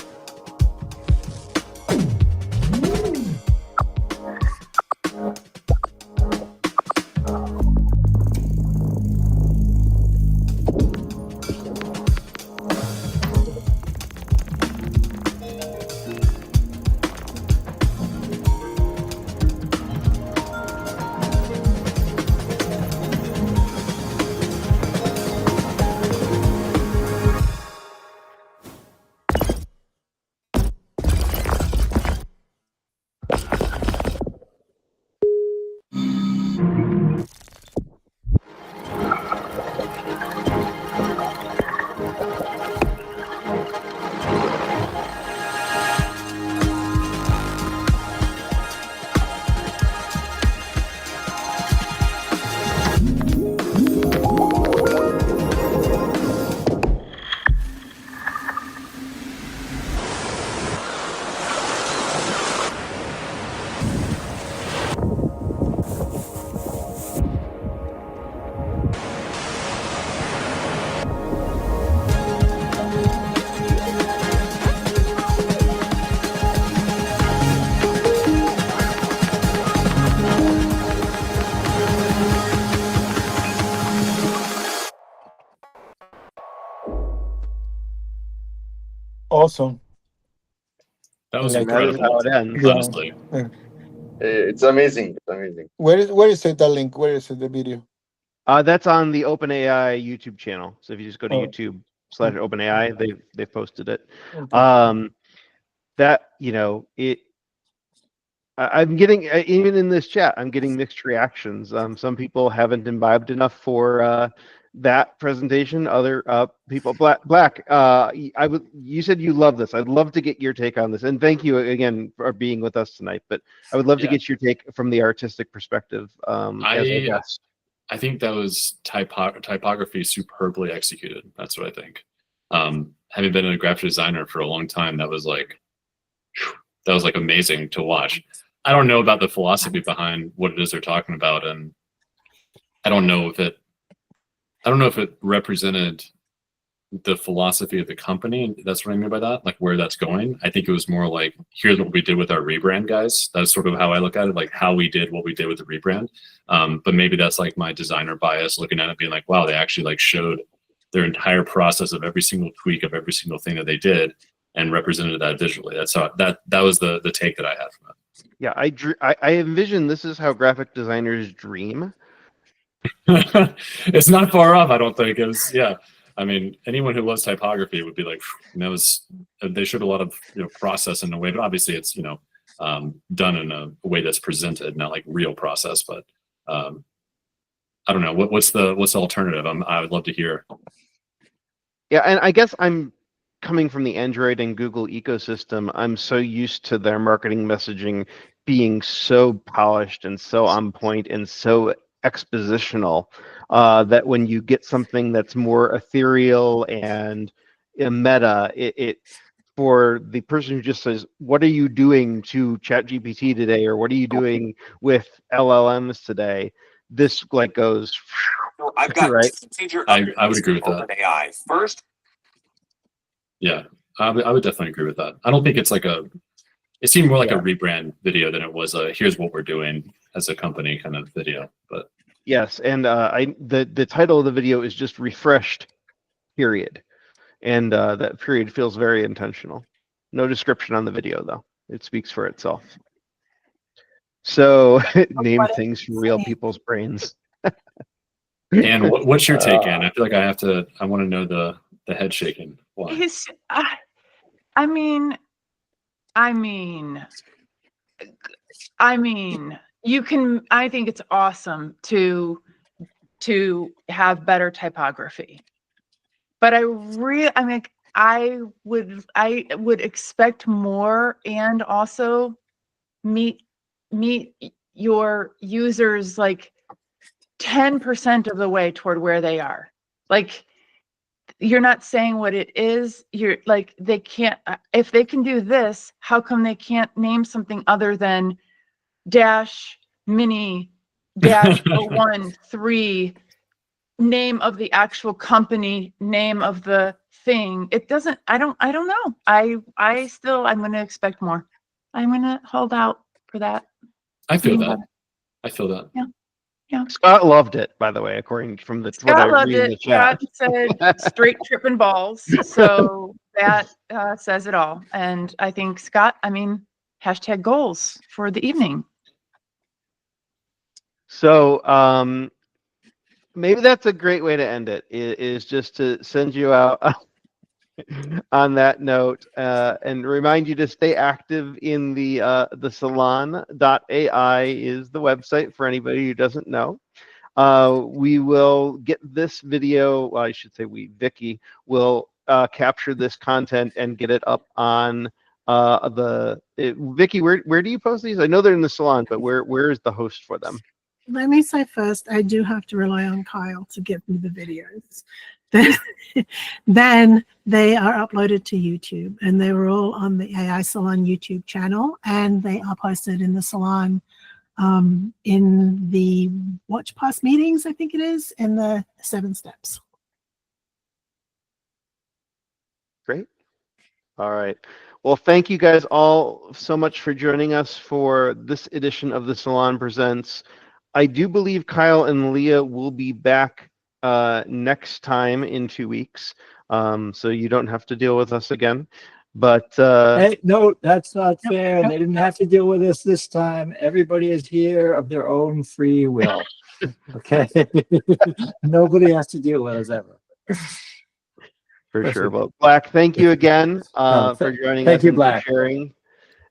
S13: Awesome.
S9: That was
S13: Like,
S9: incredible,
S3: That is how it ends.
S9: honestly.
S11: It's amazing. It's amazing.
S13: Where is it, the link? Where is it, the video?
S3: That's on the OpenAI YouTube channel. So if you just go to
S13: Oh.
S3: YouTube/OpenAI, they've posted it.
S13: Okay.
S3: That, you know, I'm getting, even in this chat, I'm getting mixed reactions. Some people haven't imbibed enough for that presentation. Other people, Black, you said you love this. I'd love to get your take on this. And thank you again for being with us tonight. But I would love to get your take from the artistic perspective as a guest.
S9: I think that was typography superbly executed. That's what I think. Having been a graphic designer for a long time, that was like amazing to watch. I don't know about the philosophy behind what it is they're talking about, and I don't I don't know if it represented the philosophy of the company. That's what I mean by that, like where that's going. I think it was more like, here's what we did with our rebrand, guys. That's sort of how I look at it, like how we did what we did with the rebrand. But maybe that's like my designer bias, looking at it being like, wow, they actually like showed their entire process of every single tweak of every single thing that they did and represented that visually. That's how that was the take that I had from it.
S3: Yeah, I envision this is how graphic designers dream.
S9: It's not far off, I don't think. It was, yeah. I mean, anyone who loves typography would be like, and that was, they showed a lot of, you know, process in a way, but obviously it's, you know, done in a way that's presented, not like real process. But I don't know, what's the alternative? I would love to hear.
S3: Yeah, and I guess I'm coming from the Android and Google ecosystem. I'm so used to their marketing messaging being so polished and so on point and so expositional that when you get something that's more ethereal and meta, it for the person who just says, what are you doing to ChatGPT today, or what are you doing with LLMs today, this like goes
S14: I've got
S3: right.
S9: I would agree with that.
S14: AI first.
S9: Yeah, I would definitely agree with that. I don't think it's like it seemed more like a rebrand video than it was a here's what we're doing as a company kind of video. But
S3: yes, and the title of the video is just refreshed, period. And that period feels very intentional. No description on the video, though. It speaks for itself. So name things from real people's brains.
S9: and what's your take, Ann? I feel like I want to know the head shaking. Why?
S12: I mean, you can. I think it's awesome to have better typography, but I would expect more, and also meet your users like 10% of the way toward where they are. Like, you're not saying what it is. You're like, they can't, if they can do this, how come they can't name something other than dash mini dash 013 name of the actual company, name of the thing? It doesn't, I don't know. I'm going to expect more. I'm going to hold out for that.
S9: I feel that. I feel that.
S12: Yeah. Yeah.
S3: Scott loved it, by the way, according from the
S12: Scott
S3: what I
S12: loved
S3: read in the
S12: it.
S3: chat.
S12: Scott said straight tripping balls. So that says it all. And I think, Scott, hashtag goals for the evening.
S3: So maybe that's a great way to end it, is just to send you out on that note and remind you to stay active in the salon.ai is the website for anybody who doesn't know. We will get this video, well, I should say Vicky will capture this content and get it up on Vicky, where do you post these? I know they're in the salon, but where is the host for them?
S1: Let me say first, I do have to rely on Kyle to get me the videos. Then they are uploaded to YouTube, and they were all on the AI Salon YouTube channel, and they are posted in the salon in the Watch Past meetings, I think it is, in the 7 steps.
S3: Great. All right. Well, thank you guys all so much for joining us for this edition of the Salon Presents. I do believe Kyle and Leah will be back next time in 2 weeks, so you don't have to deal with us again. But
S2: hey, no, that's not fair. They didn't have to deal with us this time. Everybody is here of their own free will. Okay, nobody has to deal with us ever.
S3: For sure. Well, BLAC, thank you again for joining us and for sharing.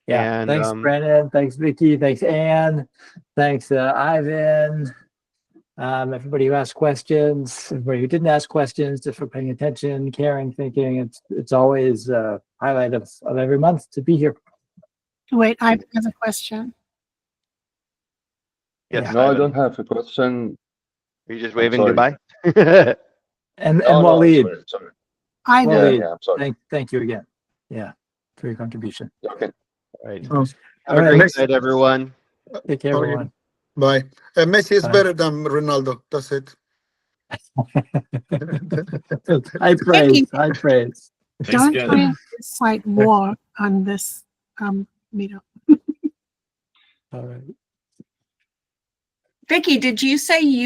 S2: Yeah,
S3: and,
S2: thanks, Brennan. Thanks, Vicky. Thanks, Ann. Thanks, Ivan. Everybody who asked questions, everybody who didn't ask questions, just for paying attention, caring, thinking. It's always a highlight of every month to be here.
S1: Wait, Ivan has a question.
S3: Yes,
S11: no, I don't have a question.
S3: Are you just waving goodbye?
S2: and
S11: no,
S2: Waleed.
S11: sorry.
S1: Ivan.
S11: Yeah, I'm sorry.
S2: Thank you again. Yeah, for your contribution.
S11: Okay.
S3: All right.
S2: Oh,
S3: Have a great night, everyone.
S2: Take care, everyone.
S13: Bye. Messi is better than Ronaldo. That's it.
S2: High praise, high praise.
S9: Thanks
S1: Don't
S9: again.
S1: try and incite war on this meetup.
S2: All right.
S5: Vicky, did you say you